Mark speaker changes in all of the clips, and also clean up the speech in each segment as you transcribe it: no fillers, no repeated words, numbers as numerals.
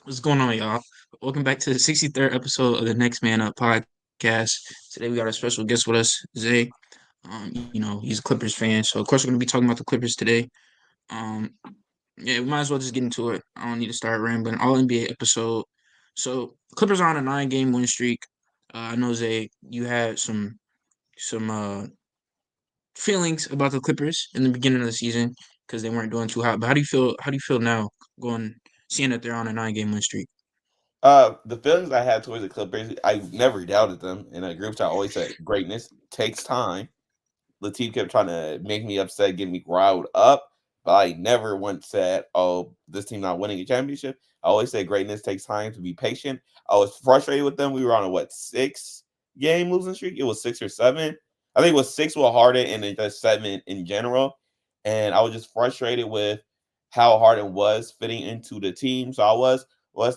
Speaker 1: What's going on, y'all? Welcome back to the 63rd episode of the Next Man Up podcast. Today we got a special guest with us, Zay. He's a Clippers fan, so of course we're gonna be talking about the Clippers today. Um, yeah, we might as well just get into it. I don't need to start rambling. All NBA episode. So Clippers are on a 9-game win streak. I know Zay, you had some feelings about the Clippers in the beginning of the season because they weren't doing too hot. But how do you feel? How do you feel now, going seeing that they're on a 9-game win streak?
Speaker 2: The feelings I had towards the Clippers, I never doubted them. In a group chat, I always said greatness takes time. Latif kept trying to make me upset, get me riled up, but I never once said, "Oh, this team not winning a championship." I always said greatness takes time to be patient. I was frustrated with them. We were on a 6-game losing streak? It was 6 or 7. I think it was 6 with Harden and then just 7 in general. And I was just frustrated with how Harden was fitting into the team. So I was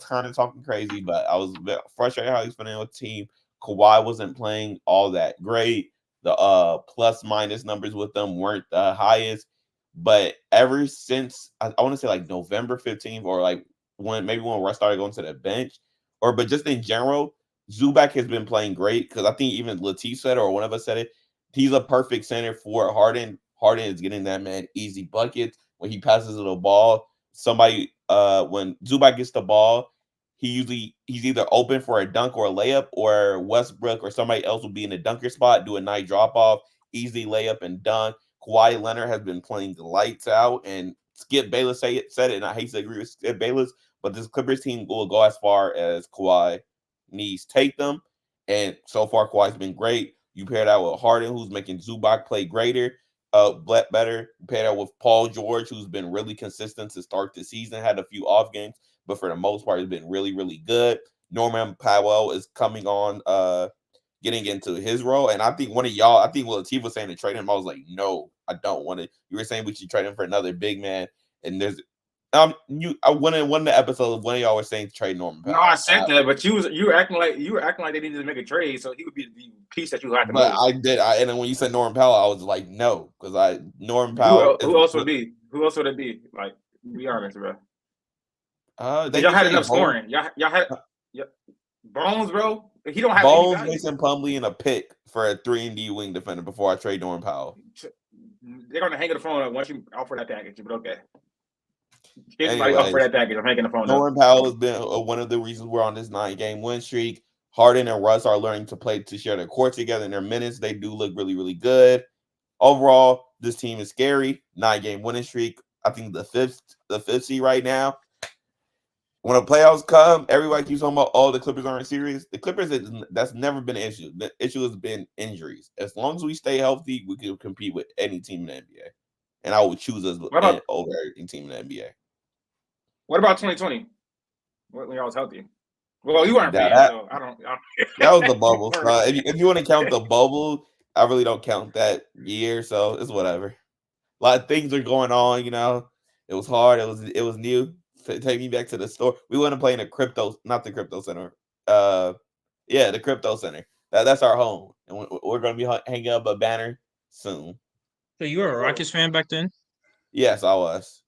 Speaker 2: kind of talking crazy, but I was a bit frustrated how he's fitting in with the team. Kawhi wasn't playing all that great. The plus minus numbers with them weren't the highest. But ever since I want to say like November 15th or like when Russ started going to the bench, but just in general, Zubac has been playing great because I think even Latif said it or one of us said it. He's a perfect center for Harden. Harden is getting that man easy buckets when he passes the ball. When Zubac gets the ball, he's either open for a dunk or a layup, or Westbrook or somebody else will be in the dunker spot, do a nice drop off, easy layup and dunk. Kawhi Leonard has been playing the lights out, and Skip Bayless said it, and I hate to agree with Skip Bayless, but this Clippers team will go as far as Kawhi needs take them. And so far, Kawhi's been great. You pair that with Harden, who's making Zubac play better. You pair that with Paul George, who's been really consistent to start the season, had a few off games, but for the most part, it's been really, really good. Norman Powell is coming on, getting into his role. And I think I think what Latif was saying to trade him, I was like, no, I don't want to. You were saying we should trade him for another big man. And I went in one of the episodes, one of y'all was saying to trade Norman
Speaker 3: No, I
Speaker 2: Powell.
Speaker 3: said that, but you were acting like they needed to make a trade, so he would be the piece that you had to
Speaker 2: But
Speaker 3: move.
Speaker 2: I did, and then when you said Norman Powell, I was like, no, because Norman Powell
Speaker 3: Who
Speaker 2: is.
Speaker 3: who else would be? Who else would it be? Like, be honest, bro.
Speaker 2: They
Speaker 3: Because y'all
Speaker 2: can
Speaker 3: had
Speaker 2: trade
Speaker 3: enough
Speaker 2: Bones,
Speaker 3: scoring. Y'all had Bones, bro. He don't have any
Speaker 2: Bones,
Speaker 3: value.
Speaker 2: Mason Plumlee, and a pick for a 3-and-D wing defender before I trade Norman Powell.
Speaker 3: They're gonna hang the phone up once you offer that package. But okay, anybody offer
Speaker 2: Anyways,
Speaker 3: that package, I'm hanging the phone up.
Speaker 2: Norman Powell has been one of the reasons we're on this 9-game win streak. Harden and Russ are learning to play to share their court together in their minutes. They do look really, really good. Overall, this team is scary. 9-game winning streak. I think the fifth seed right now. When the playoffs come, everybody keeps talking about, oh, the Clippers aren't serious. The Clippers, that's never been an issue. The issue has been injuries. As long as we stay healthy, we can compete with any team in the NBA. And I would choose us
Speaker 3: What about
Speaker 2: over any team in the NBA.
Speaker 3: what about 2020? When y'all was healthy? Well, you weren't a
Speaker 2: Now
Speaker 3: fan,
Speaker 2: that
Speaker 3: so I don't.
Speaker 2: that was the bubble. So if you want to count the bubble, I really don't count that year. So it's whatever. A lot of things are going on. It was hard. It was new. Take me back to the store. We want to play in the not the crypto center. Uh, yeah, the crypto center. That's our home, and we're going to be hanging up a banner soon.
Speaker 1: So you were a Rockets fan back then?
Speaker 2: Yes, I was.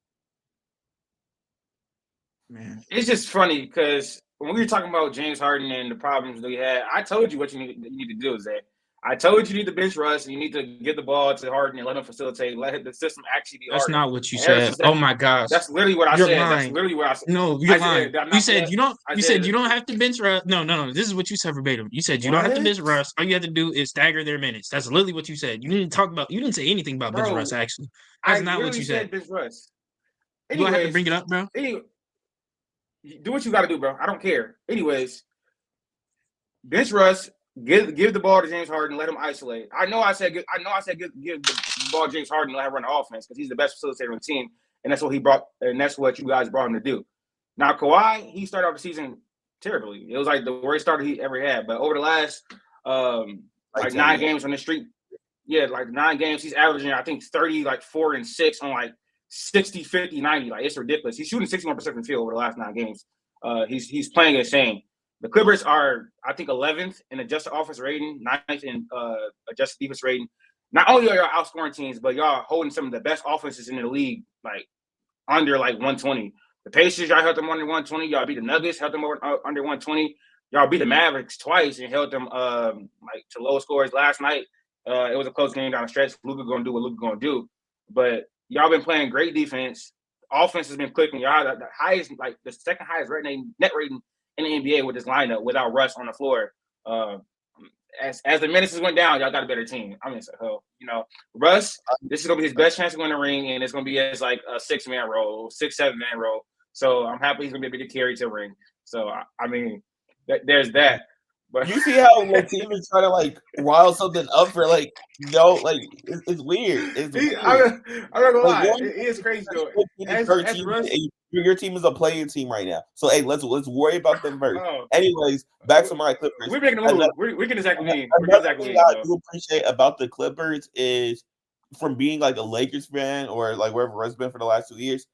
Speaker 1: Man.
Speaker 3: It's just funny because when we were talking about James Harden and the problems that he had, I told you what you need to do, Zach. I told you need to bench Russ and you need to give the ball to Harden and let him facilitate, let the system actually be
Speaker 1: That's
Speaker 3: Harden.
Speaker 1: not what you
Speaker 3: And ever
Speaker 1: said.
Speaker 3: since
Speaker 1: Oh
Speaker 3: that,
Speaker 1: my gosh.
Speaker 3: that's literally what I
Speaker 1: You're
Speaker 3: said. That's
Speaker 1: lying.
Speaker 3: literally what I said.
Speaker 1: No, you're
Speaker 3: I
Speaker 1: lying.
Speaker 3: said, did I
Speaker 1: You
Speaker 3: not say
Speaker 1: said
Speaker 3: that?
Speaker 1: you don't
Speaker 3: I
Speaker 1: you said
Speaker 3: said,
Speaker 1: you don't have to bench Russ. No, no, no. This is what you said verbatim. You said you don't have to
Speaker 2: What?
Speaker 1: bench Russ. All you have to do is stagger their minutes. That's literally what you said. You didn't say anything about bench Russ,
Speaker 3: bro,
Speaker 1: actually. That's
Speaker 3: I
Speaker 1: not what
Speaker 3: literally
Speaker 1: you said.
Speaker 3: said bench Russ.
Speaker 1: Do I have to
Speaker 3: Anyways,
Speaker 1: bring it up, bro?
Speaker 3: anyway, do what you got to do, bro. I don't care. Anyways, bench Russ, give the ball to James Harden, let him isolate. Give the ball to James Harden, let him run the offense because he's the best facilitator on the team, and that's what he brought, and that's what you guys brought him to do. Now Kawhi, he started off the season terribly. It was like the worst start he ever had. But over the last
Speaker 2: Like
Speaker 3: like
Speaker 2: 10
Speaker 3: nine
Speaker 2: games.
Speaker 3: games on the street, yeah, like 9 games, he's averaging I think 30, like 4 and 6 on like 60, 50, 90. Like it's ridiculous. He's shooting 61% from the field over the last 9 games. He's playing insane. The Clippers are, I think, 11th in adjusted offense rating, 9th in adjusted defense rating. Not only are y'all outscoring teams, but y'all holding some of the best offenses in the league, like under like 120. The Pacers, y'all held them under 120. Y'all beat the Nuggets, held them under 120. Y'all beat the Mavericks twice and held them like to low scores last night. It was a close game down the stretch. Luka gonna do what Luka gonna do, but y'all been playing great defense. Offense has been clicking. Y'all the highest, like the second highest net rating in the NBA with this lineup without Russ on the floor. As the minutes went down, y'all got a better team. I mean, so Russ, this is gonna be his best chance to win the ring, and it's gonna be as like a 6-man role, 6-7-man role. So I'm happy he's gonna be able to carry to the ring. So I mean, there's that. But
Speaker 2: you see how Latif is trying to like rile something up for like it's weird. It's weird.
Speaker 3: I'm not gonna lie,
Speaker 2: Like,
Speaker 3: it is crazy though. As Russ,
Speaker 2: your team is a playing team right now. So hey, let's worry about them first.
Speaker 3: Oh.
Speaker 2: Anyways, back to my Clippers.
Speaker 3: We're making a move. We're getting Zach Lavine.
Speaker 2: Another thing I do appreciate about the Clippers is from being like a Lakers fan or like wherever Russ been for the last 2 years.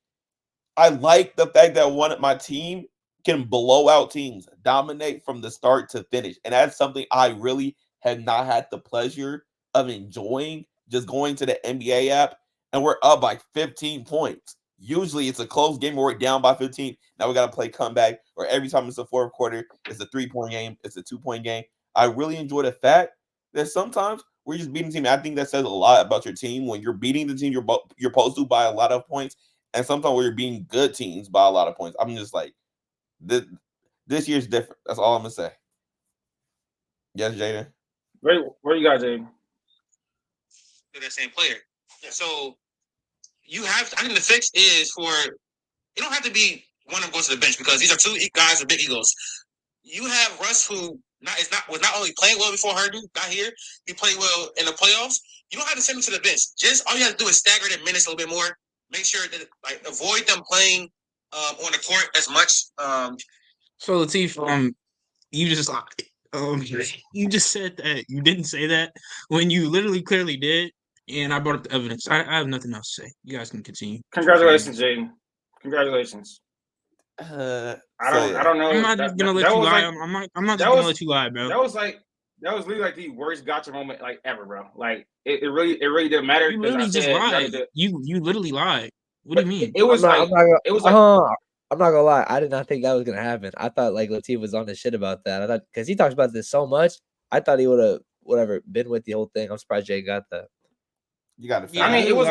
Speaker 2: I like the fact that my team can blow out teams, dominate from the start to finish. And that's something I really have not had the pleasure of enjoying, just going to the NBA app and we're up by 15 points. Usually it's a close game where we're down by 15. Now we got to play comeback, or every time it's the fourth quarter, it's a 3-point game, it's a 2-point game. I really enjoy the fact that sometimes we're just beating the team. I think that says a lot about your team when you're beating the team you're supposed to by a lot of points, and sometimes when you're beating good teams by a lot of points. I'm just like, this year's different. That's all I'm gonna say. Yes, Jaden.
Speaker 3: Where you guys, Jaden?
Speaker 1: They're the same player. So I think the fix is you don't have to be one of them goes to the bench because these are two guys with big egos. You have Russ, who was not only playing well before Harden got here, he played well in the playoffs. You don't have to send him to the bench. Just all you have to do is stagger the minutes a little bit more. Make sure that avoid them playing on the court as much. So Latif, you just said that you didn't say that when you literally clearly did, and I brought up the evidence. I have nothing else to say. You guys can continue.
Speaker 3: Congratulations, Jaden. Congratulations. I don't know.
Speaker 1: I'm not just gonna let you lie. I'm not just gonna let you lie, bro.
Speaker 3: That was literally like the worst gotcha moment like ever, bro. Like it really didn't matter.
Speaker 1: You literally just lied. You literally lied. What do you mean?
Speaker 3: I'm
Speaker 4: not gonna lie. I did not think that was gonna happen. I thought like Latif was on the shit about that. I thought because he talks about this so much, I thought he would have been with the whole thing. I'm surprised Jay got that.
Speaker 2: You got to.
Speaker 3: I mean, it was.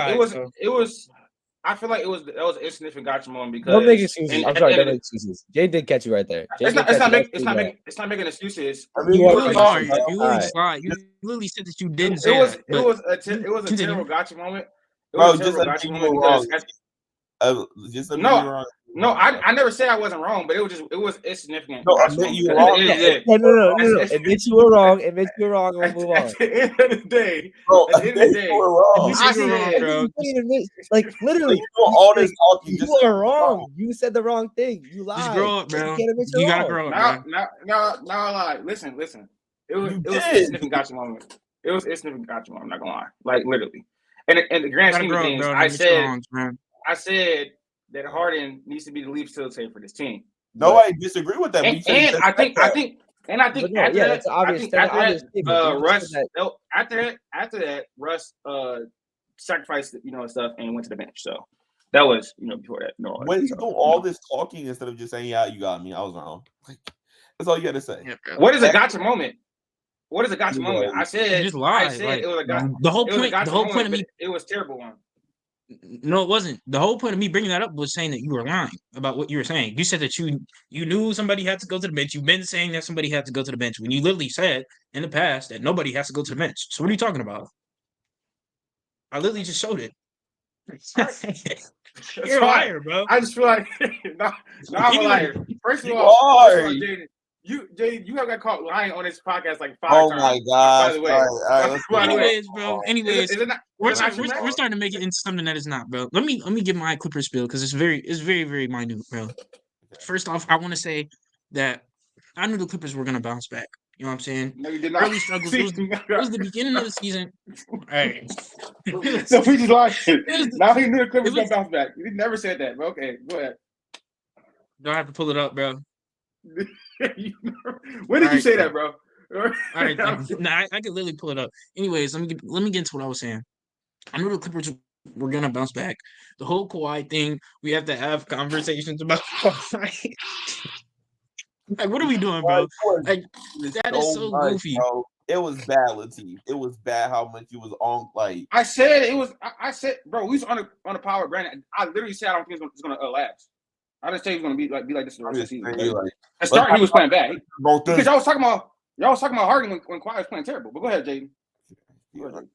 Speaker 3: I feel like that was an insignificant gotcha moment because
Speaker 4: don't make excuses. I'm sorry, don't make excuses. Jay did catch you right there.
Speaker 3: It's not making excuses.
Speaker 1: I mean, you literally lied. You literally said that you didn't say that.
Speaker 3: It was a terrible gotcha moment. I never said I wasn't wrong, but it was insignificant.
Speaker 4: No, admit you were wrong. No. Admit you were wrong. Admit you were wrong. We'll move on.
Speaker 3: At the end of the day, you were wrong.
Speaker 4: I said, bro. Like literally, all this talking. You are wrong. You said the wrong thing. You lied.
Speaker 1: Just grow up, bro. You gotta grow up.
Speaker 3: Now I lie. Listen. It was a significant gotcha moment. It was a significant gotcha moment. I'm not gonna lie. Like literally, and the grand scheme of things, I said that Harden needs to be the lead facilitator for this team.
Speaker 2: No, I disagree with that.
Speaker 3: I think after that, Russ sacrificed stuff and went to the bench. So that was before that. No,
Speaker 2: when you do all this talking instead of just saying, "Yeah, you got me. I was wrong." That's all you got to say.
Speaker 3: Yeah, what is a gotcha moment? What is a gotcha moment? I said
Speaker 1: you just lied.
Speaker 3: I said it was a gotcha.
Speaker 1: The whole point of me.
Speaker 3: It was a terrible one.
Speaker 1: No, it wasn't. The whole point of me bringing that up was saying that you were lying about what you were saying. You said that you knew somebody had to go to the bench. You've been saying that somebody had to go to the bench when you literally said in the past that nobody has to go to the bench. So what are you talking about? I literally just showed it. You're a liar, bro.
Speaker 3: I just feel like I'm a liar. First of all, Jaden, you have got caught lying on this podcast like 5 times.
Speaker 2: Oh my god!
Speaker 3: By the way,
Speaker 1: anyways, bro. We're starting to make it into something that is not, bro. Let me give my Clippers spiel because it's very, very minute, bro. First off, I want to say that I knew the Clippers were gonna bounce back. You know what I'm saying?
Speaker 3: No, you did not.
Speaker 1: Early struggles. It was the beginning of the season. All right.
Speaker 3: So we just lied. Now he knew the Clippers gonna bounce back. You never said that, but okay, go ahead.
Speaker 1: Do I have to pull it up, bro?
Speaker 3: When did you say that, bro?
Speaker 1: All right, I could literally pull it up. Anyways, let me get into what I was saying. I knew the Clippers we're gonna bounce back. The whole Kawhi thing, we have to have conversations about Kawhi. Like, what are we doing, bro? Like,
Speaker 2: It's
Speaker 1: that is
Speaker 2: so
Speaker 1: so
Speaker 2: much,
Speaker 1: goofy.
Speaker 2: bro. It was bad, Latif. It was bad how much you was on. Like,
Speaker 3: I said it was. I said, bro, we was on a power brand. I literally said I don't think it's gonna last. I didn't say he was gonna be like this the
Speaker 2: I'm
Speaker 3: rest of the
Speaker 2: just
Speaker 3: season.
Speaker 2: saying, like,
Speaker 3: At start, he was playing bad
Speaker 2: both
Speaker 3: because
Speaker 2: this.
Speaker 3: y'all was talking about Harden when Kawhi was playing terrible. But go ahead, Jaden.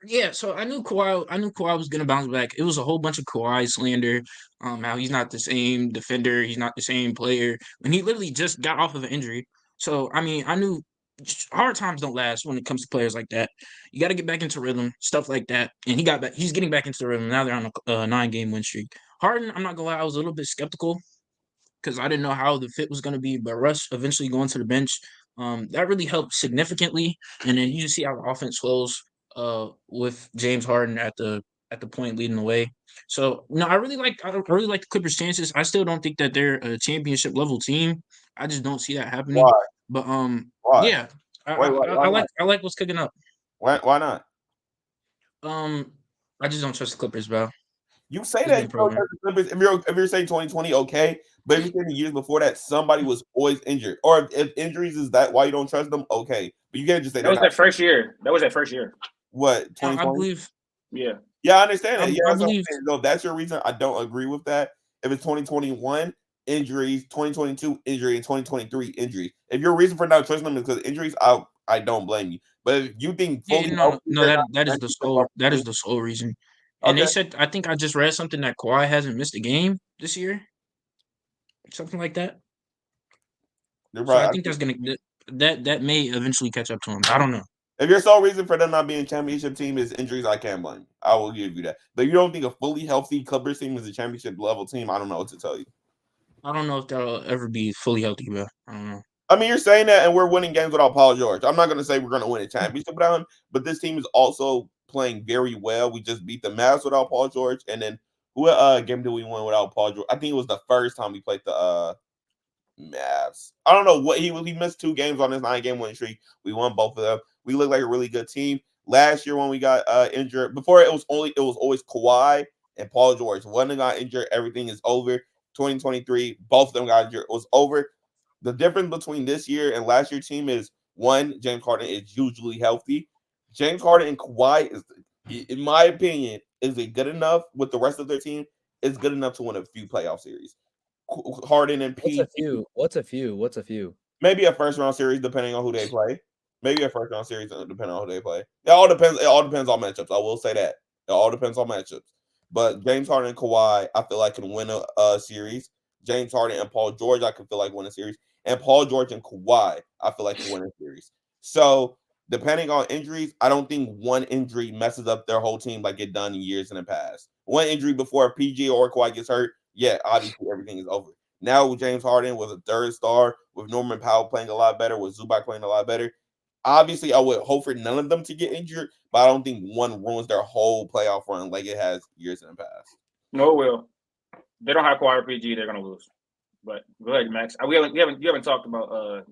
Speaker 1: Yeah, so I knew Kawhi was gonna bounce back. It was a whole bunch of Kawhi slander. How he's not the same defender, he's not the same player, and he literally just got off of an injury. So I mean, I knew hard times don't last when it comes to players like that. You got to get back into rhythm, stuff like that. And he got back. He's getting back into the rhythm. Now they're on a 9-game win streak. Harden, I'm not gonna lie, I was a little bit skeptical because I didn't know how the fit was going to be. But Russ eventually going to the bench, that really helped significantly. And then you just see how the offense flows with James Harden at the point leading the way. So no, I really like the Clippers' chances. I still don't think that they're a championship level team. I just don't see that happening.
Speaker 2: Why?
Speaker 1: But
Speaker 2: Why?
Speaker 1: yeah,
Speaker 2: Why not?
Speaker 1: I like what's cooking up.
Speaker 2: Why not?
Speaker 1: Um, I just don't trust the Clippers, bro.
Speaker 2: You say
Speaker 1: It's
Speaker 2: that
Speaker 1: been
Speaker 2: you don't
Speaker 1: proven.
Speaker 2: trust the Clippers. If you're saying 2020, okay, but if you're saying the years before that, somebody was always injured, or if injuries is that why you don't trust them, okay, but you can't just say
Speaker 3: That
Speaker 2: they're
Speaker 3: was
Speaker 2: not.
Speaker 3: that first year. That was that first year.
Speaker 2: What
Speaker 1: I
Speaker 2: 2020?
Speaker 1: believe.
Speaker 3: Yeah.
Speaker 2: Yeah, I understand that. Yeah,
Speaker 1: I
Speaker 2: that's what I'm
Speaker 1: believe.
Speaker 2: saying. No, that's your reason. I don't agree with that. If it's 2021 injuries, 2022 injury, and 2023 injury, if your reason for not trusting them is because injuries, I don't blame you. But if you think
Speaker 1: Yeah,
Speaker 2: fully
Speaker 1: no,
Speaker 2: healthy,
Speaker 1: no,
Speaker 2: they're
Speaker 1: that
Speaker 2: not
Speaker 1: that is the sole that is
Speaker 2: team.
Speaker 1: the sole reason. And they
Speaker 2: Okay,
Speaker 1: said I think I just read something that Kawhi hasn't missed a game this year, something like that.
Speaker 2: they're
Speaker 1: So I
Speaker 2: probably.
Speaker 1: think that's gonna that may eventually catch up to him. I don't know.
Speaker 2: If your sole reason for them not being a championship team is injuries, I can't blame you. I will give you that. But if you don't think a fully healthy Clippers team is a championship level team, I don't know what to tell you.
Speaker 1: I don't know if they'll ever be fully healthy, bro. I don't know.
Speaker 2: I mean, you're saying that, and we're winning games without Paul George. I'm not going to say we're going to win a championship without him, but this team is also playing very well. We just beat the Mavs without Paul George, and then who game did we win without Paul George? I think it was the first time we played the Mavs. I don't know what he missed 2 games on this 9-game winning streak. We won both of them. We look like a really good team. Last year when we got injured, before it was always Kawhi and Paul George. One of them got injured, everything is over. 2023, both of them got injured. It was over. The difference between this year and last year's team is one, James Harden is usually healthy. James Harden and Kawhi is, in my opinion, is it good enough with the rest of their team? It's good enough to win a few playoff series. Harden and
Speaker 4: What's a
Speaker 2: PG,
Speaker 4: few? What's a few? What's a few?
Speaker 2: maybe a first round series depending on who they play. Maybe a first round series depending on who they play. It all depends. It all depends on matchups. I will say that it all depends on matchups. But James Harden and Kawhi, I feel like can win a series. James Harden and Paul George, I can feel like win a series. And Paul George and Kawhi, I feel like can win a series. So depending on injuries, I don't think one injury messes up their whole team like it done in years in the past. One injury before PG or Kawhi gets hurt, yeah, obviously everything is over. Now with James Harden with a third star, with Norman Powell playing a lot better, with Zubac playing a lot better. Obviously, I would hope for none of them to get injured, but I don't think one ruins their whole playoff run like it has years in the past.
Speaker 3: No, it will. They don't have Kawhi or PG. They're gonna lose. But go ahead, Max. You haven't talked about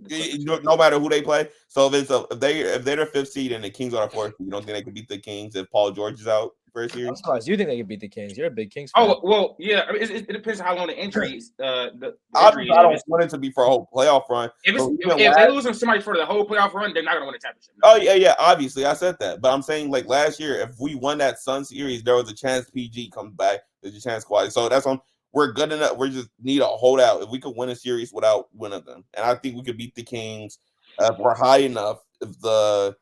Speaker 2: No matter who they play. So if they're the 5th seed and the Kings are the 4th, you don't think they could beat the Kings if Paul George is out for a
Speaker 4: I'm
Speaker 2: series?
Speaker 4: surprised you think they can beat the Kings. You're a big Kings fan.
Speaker 3: Oh well, yeah. I mean, it depends on how long the injury is. The
Speaker 2: Obviously,
Speaker 3: injury
Speaker 2: I don't
Speaker 3: is.
Speaker 2: want it to be for a whole playoff run.
Speaker 3: If they lose somebody for the whole playoff run, they're not gonna win a championship. No.
Speaker 2: Oh yeah. Obviously, I said that, but I'm saying like last year, if we won that Sun series, there was a chance PG comes back. There's a chance Kawhi. So that's on. We're good enough. We just need a holdout. If we could win a series without winning them, and I think we could beat the Kings. If we're high enough. If the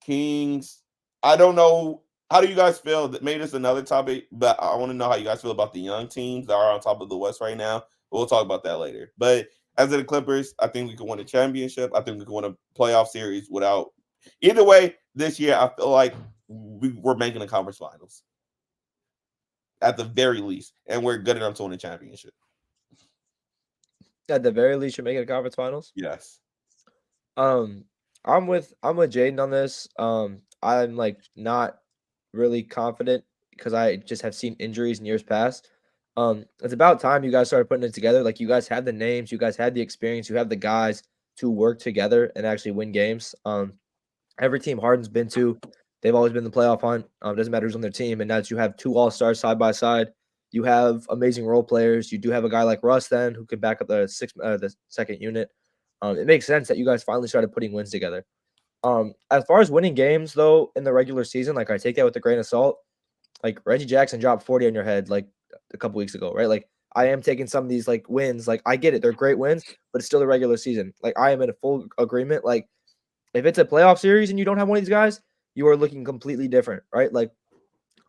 Speaker 2: Kings, I don't know. How do you guys feel? That maybe this is another topic, but I want to know how you guys feel about the young teams that are on top of the West right now. We'll talk about that later. But as of the Clippers, I think we could win a championship. I think we could win a playoff series without. Either way, this year I feel like we're making the conference finals at the very least, and we're good enough to win a championship.
Speaker 4: At the very least, you're making the conference finals.
Speaker 2: Yes.
Speaker 4: I'm with Jaden on this. I'm like not really confident because I just have seen injuries in years past. It's about time you guys started putting it together. Like you guys had the names, you guys had the experience, you have the guys to work together and actually win games. Every team Harden's been to, They've always been in the playoff hunt. Doesn't matter who's on their team. And now that you have 2 all-stars side by side, you have amazing role players. You do have a guy like Russ then who could back up the second unit. It makes sense that you guys finally started putting wins together. As far as winning games, though, in the regular season, like I take that with a grain of salt. Like Reggie Jackson dropped 40 on your head like a couple weeks ago, right? Like I am taking some of these like wins. Like I get it, they're great wins, but it's still the regular season. Like I am in a full agreement. Like if it's a playoff series and you don't have one of these guys, you are looking completely different, right? Like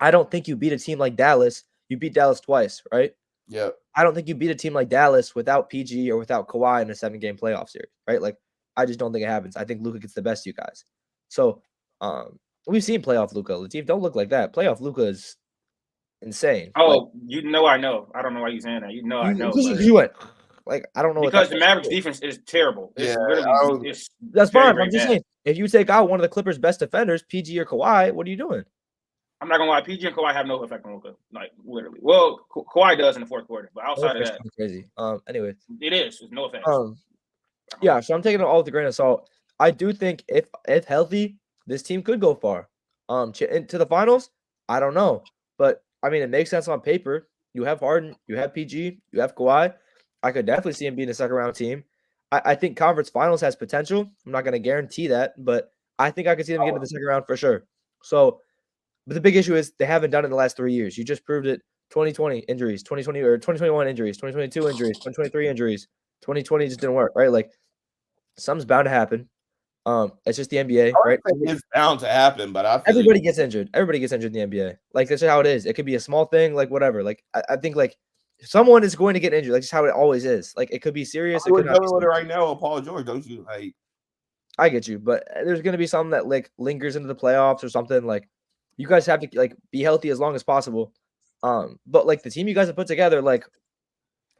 Speaker 4: I don't think you beat a team like Dallas. You beat Dallas twice, right?
Speaker 2: Yeah.
Speaker 4: I don't think you beat a team like Dallas without PG or without Kawhi in a 7-game playoff series, right? Like I just don't think it happens. I think Luka gets the best of you guys. So we've seen playoff Luka. Latif, don't look like that. Playoff Luka is insane.
Speaker 3: Oh, I know. I don't know why you're saying that. I know.
Speaker 4: You went like I don't know
Speaker 3: because the Mavericks defense is terrible. It's literally
Speaker 4: that's
Speaker 3: very,
Speaker 4: fine.
Speaker 3: very
Speaker 4: I'm just
Speaker 3: bad.
Speaker 4: saying if you take out one of the Clippers' best defenders, PG or Kawhi, what are you doing?
Speaker 3: I'm not gonna lie, PG and Kawhi have no effect on Luka. Like literally. Well, Kawhi does in the fourth quarter, but outside of that,
Speaker 4: crazy. Anyway,
Speaker 3: it is. There's no effect.
Speaker 4: Yeah. So I'm taking it all with a grain of salt. I do think if healthy, this team could go far. To the finals, I don't know, but I mean, it makes sense on paper. You have Harden, you have PG, you have Kawhi. I could definitely see him being a second-round team. I think conference finals has potential. I'm not going to guarantee that, but I think I could see them get to the second round for sure. So, but the big issue is they haven't done it in the last 3 years. You just proved it. 2020 injuries, 2020 or 2021 injuries, 2022 injuries, 2023 injuries. 2020 just didn't work, right? Like something's bound to happen. It's just the NBA, right?
Speaker 2: It's bound to happen, but I feel
Speaker 4: everybody gets injured. Everybody gets injured in the NBA. Like that's just how it is. It could be a small thing, like whatever. Like I think like someone is going to get injured. Like just how it always is. Like it could be serious. It could not be
Speaker 2: with it right now. Paul George, don't you? Like
Speaker 4: I get you, but there's going to be something that like lingers into the playoffs or something. Like you guys have to like be healthy as long as possible. But like the team you guys have put together, like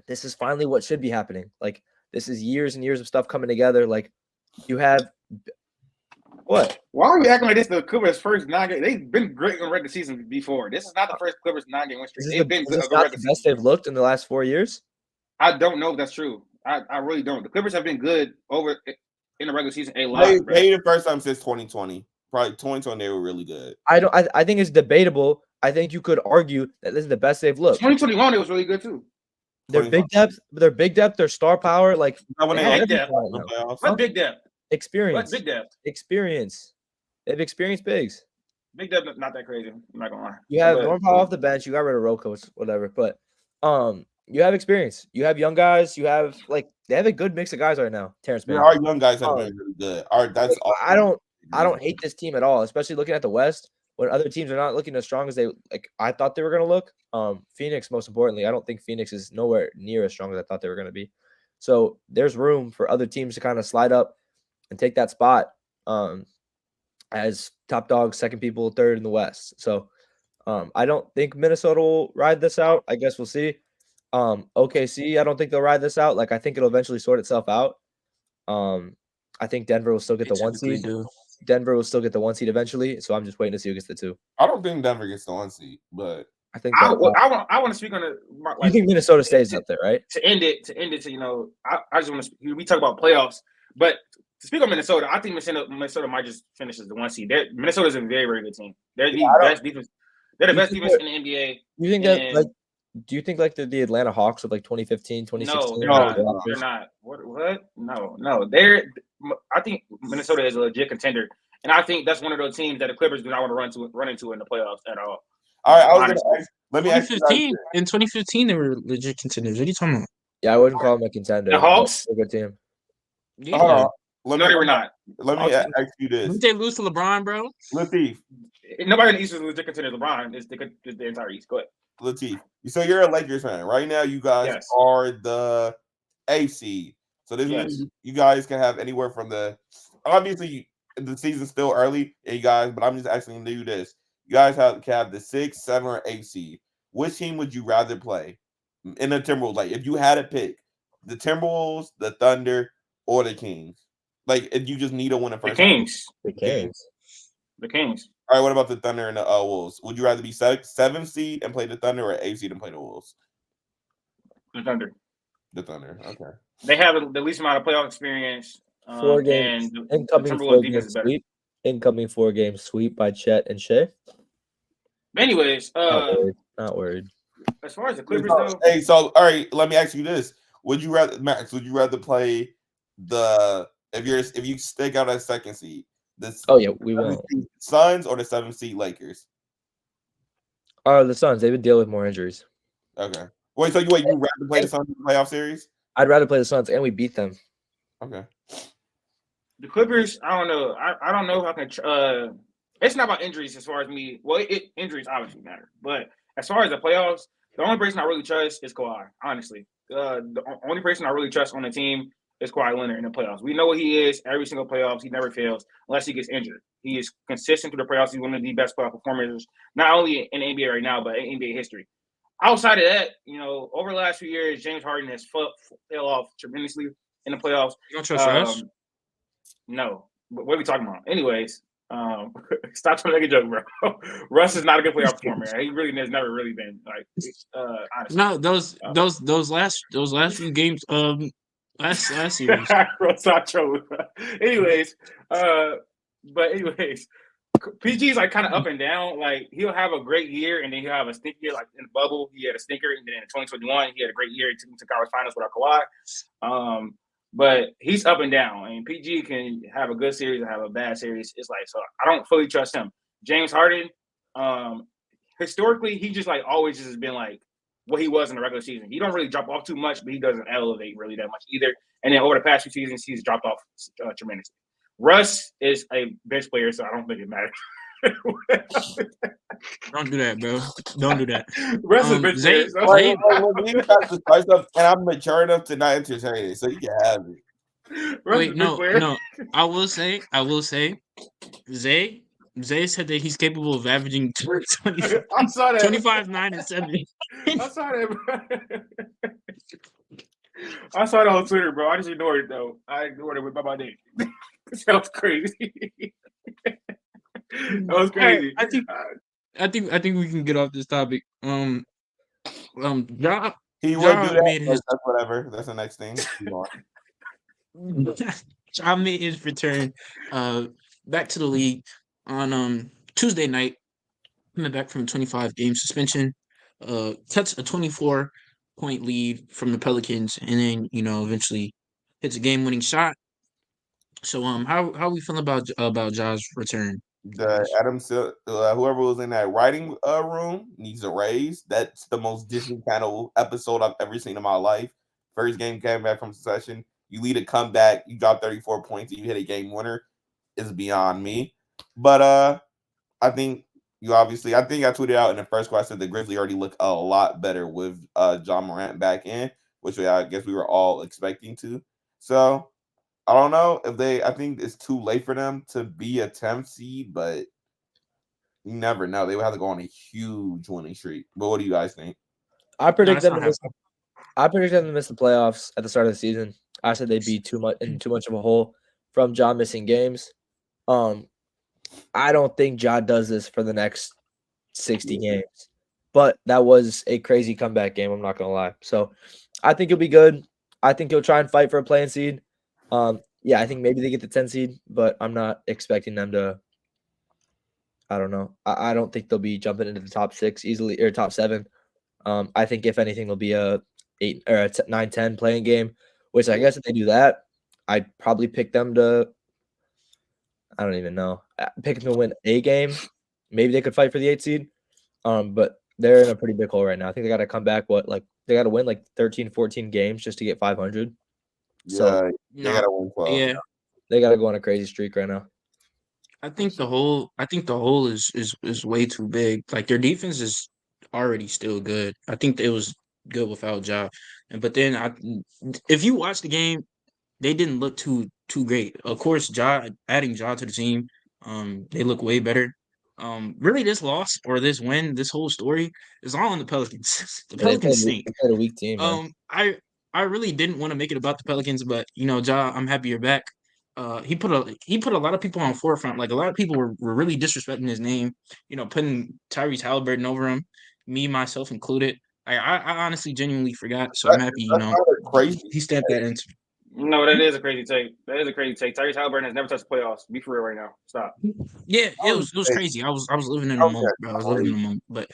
Speaker 4: this is finally what should be happening. Like this is years and years of stuff coming together. Like you have what?
Speaker 3: Why are you acting like this? The Clippers' first 9 games. They've been great in regular season before. This is not the first Clippers 9-game win streak. They've been good.
Speaker 4: Is this not the best they've looked in the last 4 years?
Speaker 3: I don't know if that's true. I really don't. The Clippers have been good over in the regular season a lot.
Speaker 2: They the first time since 2020. Probably 2020 they were really good.
Speaker 4: I think it's debatable. I think you could argue that this is the best they've looked.
Speaker 3: 2021 it was really good too.
Speaker 4: Their big depth, their star power, like
Speaker 3: big depth. What big depth?
Speaker 4: Experience.
Speaker 3: What big depth?
Speaker 4: Experience. They've experienced bigs.
Speaker 3: Big depth, not that crazy. I'm not gonna lie.
Speaker 4: You have Norm Powell off the bench. You got rid of Rocco, whatever. But you have experience. You have young guys. You have like they have a good mix of guys right now. Terrence Mann.
Speaker 2: Our young guys have been really good. That's
Speaker 4: awesome. I don't hate this team at all, especially looking at the West when other teams are not looking as strong as I thought they were going to look. Phoenix, most importantly, I don't think Phoenix is nowhere near as strong as I thought they were going to be. So there's room for other teams to kind of slide up and take that spot as top dog, second people, third in the West. So I don't think Minnesota will ride this out. I guess we'll see. OKC, I don't think they'll ride this out. Like I think it'll eventually sort itself out. I think Denver will still get the 1 seed. Denver will still get the 1 seed eventually. So I'm just waiting to see who gets the 2.
Speaker 2: I don't think Denver gets the 1 seed, but
Speaker 3: I think I want to speak on it.
Speaker 4: Like, you think Minnesota stays up there, right?
Speaker 3: To end it, I just want to. We talk about playoffs, but to speak on Minnesota, I think Minnesota might just finish as the 1 seed. Minnesota is a very, very good team. They're the best defense. They're the best defense in the NBA.
Speaker 4: You think that like? Do you think like the Atlanta Hawks of like 2015, 2016?
Speaker 3: No, they're not. What? No. I think Minnesota is a legit contender, and I think that's one of those teams that the Clippers do not want to run into in the playoffs at all.
Speaker 2: All right, I was gonna ask, let me ask you.
Speaker 1: In 2015, they were legit contenders. What are you talking about?
Speaker 4: Yeah, I wouldn't call them a contender.
Speaker 3: The Hawks,
Speaker 4: a good team.
Speaker 1: Yeah.
Speaker 3: No, they were not.
Speaker 2: Let me ask you this:
Speaker 1: didn't they lose to LeBron, bro?
Speaker 2: Latif.
Speaker 3: Nobody in the East is legit contender. LeBron is the entire East. Go ahead.
Speaker 2: Latif, so you're a Lakers fan. Right now, you guys are the A seed. So this means you guys can have anywhere from obviously the season's still early, you guys, but I'm just asking you this. You guys can have the 6, 7, or 8 seed. Which team would you rather play in the Timberwolves? Like, if you had to pick the Timberwolves, the Thunder, or the Kings. Like, if you just need to win a first.
Speaker 3: The Kings.
Speaker 2: All right, what about the Thunder and the Wolves? Would you rather be 7 seed and play the Thunder or 8 seed and play the Wolves?
Speaker 3: The Thunder.
Speaker 2: The Thunder, okay.
Speaker 3: They have the least amount of playoff experience.
Speaker 4: 4 games. Incoming 4 games sweep. incoming 4-game sweep by Chet and Shea.
Speaker 3: Anyways,
Speaker 4: Not worried.
Speaker 3: as far as the Clippers though,
Speaker 2: Hey, so all right, let me ask you this: would you rather, Max? Would you rather play if you stick out at second seed, the
Speaker 4: Oh yeah, we won't.
Speaker 2: Suns or the 7th seed Lakers?
Speaker 4: The Suns, they've been dealing with more injuries.
Speaker 2: Okay. Wait, you rather play the Suns in the playoff series?
Speaker 4: I'd rather play the Suns, and we beat them.
Speaker 2: Okay.
Speaker 3: the Clippers, I don't know. I don't know if I can. It's not about injuries as far as me. Well, injuries obviously matter, but as far as the playoffs, the only person I really trust is Kawhi. Honestly, the only person I really trust on the team is Kawhi Leonard in the playoffs. We know what he is every single playoffs. He never fails unless he gets injured. He is consistent through the playoffs. He's one of the best playoff performers, not only in the NBA right now, but in NBA history. Outside of that, over the last few years, James Harden has fell off tremendously in the playoffs.
Speaker 1: You don't trust Russ?
Speaker 3: No. What are we talking about? Anyways, stop trying to make a joke, bro. Russ is not a good playoff performer. He really has never really been honestly.
Speaker 1: No, those last few games last series.
Speaker 3: Bro, stop trolling. Anyways, PG's like kind of up and down. Like he'll have a great year and then he'll have a stink year. Like in the bubble, he had a stinker, and then in 2021 he had a great year. He took him to college finals without Kawhi. But he's up and down. I mean, PG can have a good series and have a bad series. It's like, so I don't fully trust him. James Harden, historically, he just like always just has been like what he was in the regular season. He don't really drop off too much, but he doesn't elevate really that much either. And then over the past few seasons, he's dropped off tremendously. Russ is a bench player, so I don't think it matters.
Speaker 1: Don't do that, bro. Don't do that.
Speaker 3: Russ is a bench player.
Speaker 2: And I'm mature enough to not entertain it, so you can have it.
Speaker 1: Wait, no. I will say, Zay said that he's capable of averaging 25, 9, and 7.
Speaker 3: I saw that, bro. I saw it on Twitter, bro. I just ignored it though. I ignored it with my name. That was crazy. That was crazy.
Speaker 1: I think we can get off this topic.
Speaker 2: He would do
Speaker 1: Ja
Speaker 2: that.
Speaker 1: made his
Speaker 2: That's whatever. That's the next thing.
Speaker 1: Ja made his return back to the league on Tuesday night, coming back from a 25-game suspension. Cuts a 24-point lead from the Pelicans, and then eventually hits a game-winning shot. So how we feeling about Ja's return?
Speaker 2: Whoever was in that writing room needs a raise. That's the most Disney Channel episode I've ever seen in my life. First game came back from succession. You lead a comeback. You drop 34 points. And you hit a game winner. Is beyond me. But I think I tweeted out in the first question that the Grizzlies already look a lot better with John Morant back in, which I guess we were all expecting to. So I don't know if I think it's too late for them to be a 10th seed, but you never know. They would have to go on a huge winning streak. But what do you guys think?
Speaker 4: I predict them to miss the playoffs at the start of the season. I said they'd be too much of a hole from Ja missing games. I don't think Ja does this for the next 60 games. But that was a crazy comeback game, I'm not gonna lie. So I think he'll be good. I think he'll try and fight for a play-in seed. I think maybe they get the 10 seed, but I'm not expecting them to. I don't know. I don't think they'll be jumping into the top 6 easily or top 7. I think if anything, it'll be a 8 or a 9-10 playing game. Which I guess if they do that, I'd probably pick them to. I don't even know. Pick them to win a game. Maybe they could fight for the 8 seed. But they're in a pretty big hole right now. I think they got to come back. They got to win 13, 14 games just to get 500. So
Speaker 2: they gotta win 12.
Speaker 1: Yeah,
Speaker 4: they got to go on a crazy streak right now.
Speaker 1: I think the hole is way too big. Like their defense is already still good. I think it was good without Ja, but then if you watch the game, they didn't look too great. Of course, adding Ja to the team, they look way better. Really, this loss or this win, this whole story is all on the Pelicans. The Pelicans stink.
Speaker 4: They played a weak team. Man.
Speaker 1: I really didn't want to make it about the Pelicans, but Ja, I'm happy you're back. He put a lot of people on forefront. Like a lot of people were really disrespecting his name. Putting Tyrese Halliburton over him, me myself included. I honestly genuinely forgot. So I'm happy.
Speaker 2: Crazy.
Speaker 1: He stamped that into.
Speaker 3: No, that is a crazy take. That is a crazy take. Tyrese Halliburton has never touched the playoffs. Be for real right now. Stop.
Speaker 1: Yeah, it was crazy. I was living in the moment, bro. I was living in the moment. But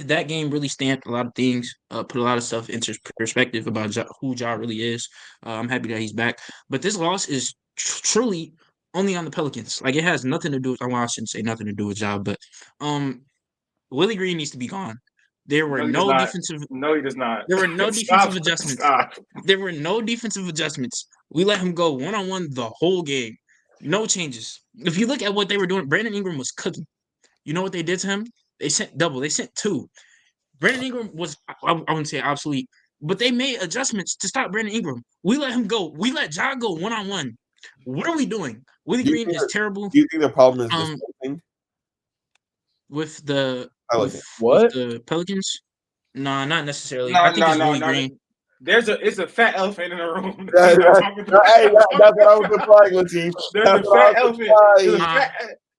Speaker 1: that game really stamped a lot of things, put a lot of stuff into perspective about who Ja really is. I'm happy that he's back. But this loss is truly only on the Pelicans. Like it has nothing to do with. Well, I shouldn't say nothing to do with Ja, but Willie Green needs to be gone. There were
Speaker 3: No, he does
Speaker 1: no
Speaker 3: not.
Speaker 1: defensive.
Speaker 3: No, he does not.
Speaker 1: There were no
Speaker 3: Stop.
Speaker 1: defensive adjustments.
Speaker 3: Stop.
Speaker 1: There were no defensive adjustments. We let him go one-on-one the whole game. No changes. If you look at what they were doing, Brandon Ingram was cooking. You know what they did to him? They sent double. They sent two. Brandon Ingram was, I wouldn't say obsolete, but they made adjustments to stop Brandon Ingram. We let him go. We let Ja go one-on-one. What are we doing? Willie
Speaker 2: Do you
Speaker 1: Green
Speaker 2: think
Speaker 1: is terrible.
Speaker 2: Do you think the problem is the spacing?
Speaker 1: With the
Speaker 2: Pelicans.
Speaker 1: with the Pelicans. Nah, not necessarily.
Speaker 3: No,
Speaker 1: I think
Speaker 3: no,
Speaker 1: it's
Speaker 3: no,
Speaker 1: Willie
Speaker 3: no.
Speaker 1: Green.
Speaker 3: It's a fat elephant in the room.
Speaker 2: Hey, that's what I was implying, Latif.
Speaker 3: There's a fat elephant.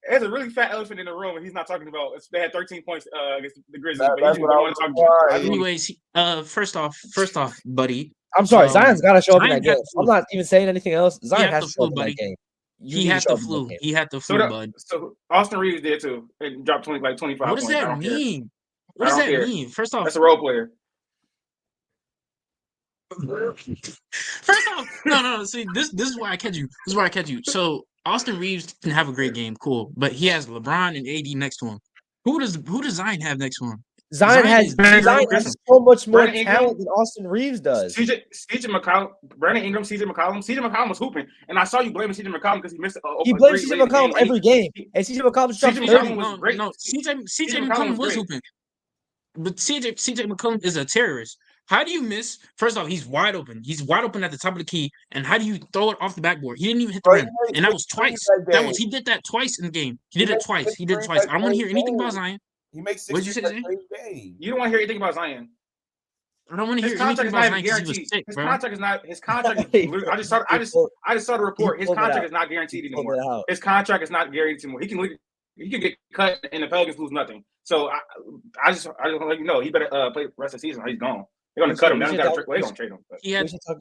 Speaker 3: There's a really fat elephant in the room, and he's not talking about. They had 13 points against the Grizzlies, but
Speaker 2: That's
Speaker 3: he's
Speaker 2: what I
Speaker 3: want
Speaker 2: was
Speaker 3: to talk about.
Speaker 2: implying.
Speaker 1: Anyways, first off, buddy.
Speaker 4: I'm sorry, Zion's got to show up in
Speaker 1: Zion
Speaker 4: that
Speaker 1: had
Speaker 4: game.
Speaker 1: the flu.
Speaker 4: I'm not even saying anything else. Zion
Speaker 1: had
Speaker 4: has
Speaker 1: the
Speaker 4: to show
Speaker 1: flu,
Speaker 4: up in
Speaker 1: buddy.
Speaker 4: that game.
Speaker 1: He had the flu. He had the flu, bud.
Speaker 3: So Austin Reeves did too. And dropped 25
Speaker 1: What does
Speaker 3: points. I
Speaker 1: that
Speaker 3: don't
Speaker 1: mean?
Speaker 3: care.
Speaker 1: What does
Speaker 3: I don't
Speaker 1: that
Speaker 3: care.
Speaker 1: mean? First off,
Speaker 3: That's a role player.
Speaker 1: First off, no. See, this is why I catch you. This is why I catch you. So Austin Reeves can have a great game, cool, but he has LeBron and AD next to him. Who does Zion have next to him?
Speaker 4: Zion has so much more talent than Austin Reeves does.
Speaker 3: CJ McCollum, Brandon Ingram, CJ McCollum was hooping, and I saw you blaming CJ McCollum because he missed.
Speaker 4: He blames CJ McCollum every game, and CJ McCollum dropped 30.
Speaker 3: was great.
Speaker 1: No, CJ McCollum was hooping, but CJ McCollum is a terrorist. How do you miss? First off, he's wide open. He's wide open at the top of the key. And how do you throw it off the backboard? He didn't even hit the rim. And that was twice. He did that twice in the game. He did it twice. I don't want to hear anything about Zion.
Speaker 2: He makes 6
Speaker 1: What did you say, Zay?
Speaker 3: You don't want to hear anything about Zion.
Speaker 1: I don't want to hear anything about Zion because he was sick,
Speaker 3: his
Speaker 1: bro.
Speaker 3: contract is not. His contract. I just saw the report. His contract is not guaranteed anymore. His contract is not guaranteed anymore. He can get cut, and the Pelicans lose nothing. So I just want to let you know he better play the rest of the season or he's gone. They're gonna cut him. They're gonna trade him.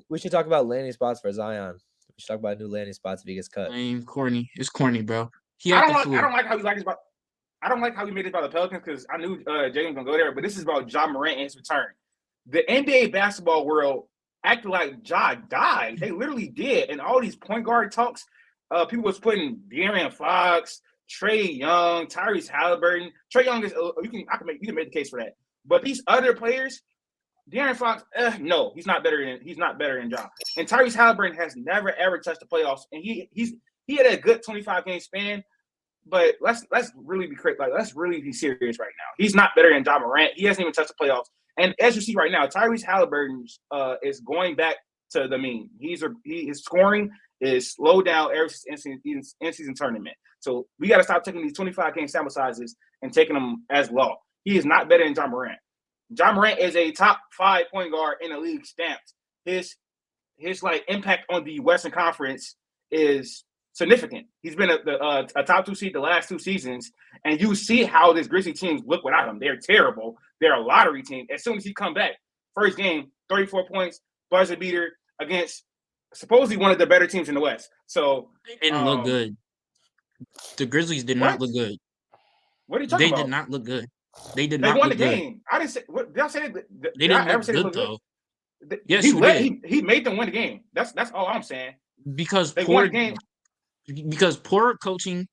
Speaker 4: We should talk about landing spots for Zion. We should talk about new landing spots if he gets cut.
Speaker 1: Corny. It's corny, bro.
Speaker 3: I don't like how he likes about. I don't like how he made it about the Pelicans because I knew Jalen was gonna go there. But this is about Ja Morant and his return. The NBA basketball world acted like Ja died. They literally did. And all these point guard talks, people was putting De'Aaron Fox, Trae Young, Tyrese Halliburton. Trae Young is you can make the case for that. But these other players. De'Aaron Fox, no, he's not better than Ja. And Tyrese Halliburton has never ever touched the playoffs, and he had a good 25-game span. But let's really be quick. Like let's really be serious right now. He's not better than Ja Morant. He hasn't even touched the playoffs. And as you see right now, Tyrese Halliburton is going back to the mean. His scoring is slowed down ever since in-season tournament. So we got to stop taking these 25-game sample sizes and taking them as law. He is not better than Ja Morant. Ja Morant is a top 5 point guard in the league stamped. His like impact on the Western Conference is significant. He's been a top 2 seed the last 2 seasons, and you see how this Grizzlies teams look without him. They're terrible. They're a lottery team. As soon as he come back, first game, 34 points, buzzer beater against supposedly one of the better teams in the West. So
Speaker 1: they didn't look good. The Grizzlies did not look good.
Speaker 3: What are you talking about?
Speaker 1: They did not look good. They did
Speaker 3: they
Speaker 1: not
Speaker 3: won
Speaker 1: look
Speaker 3: the
Speaker 1: good.
Speaker 3: game. I didn't say what did I say?
Speaker 1: They didn't look good though. Yes,
Speaker 3: you did. He made them win the game. That's all I'm saying.
Speaker 1: Because
Speaker 3: they won the game.
Speaker 1: Because poor coaching,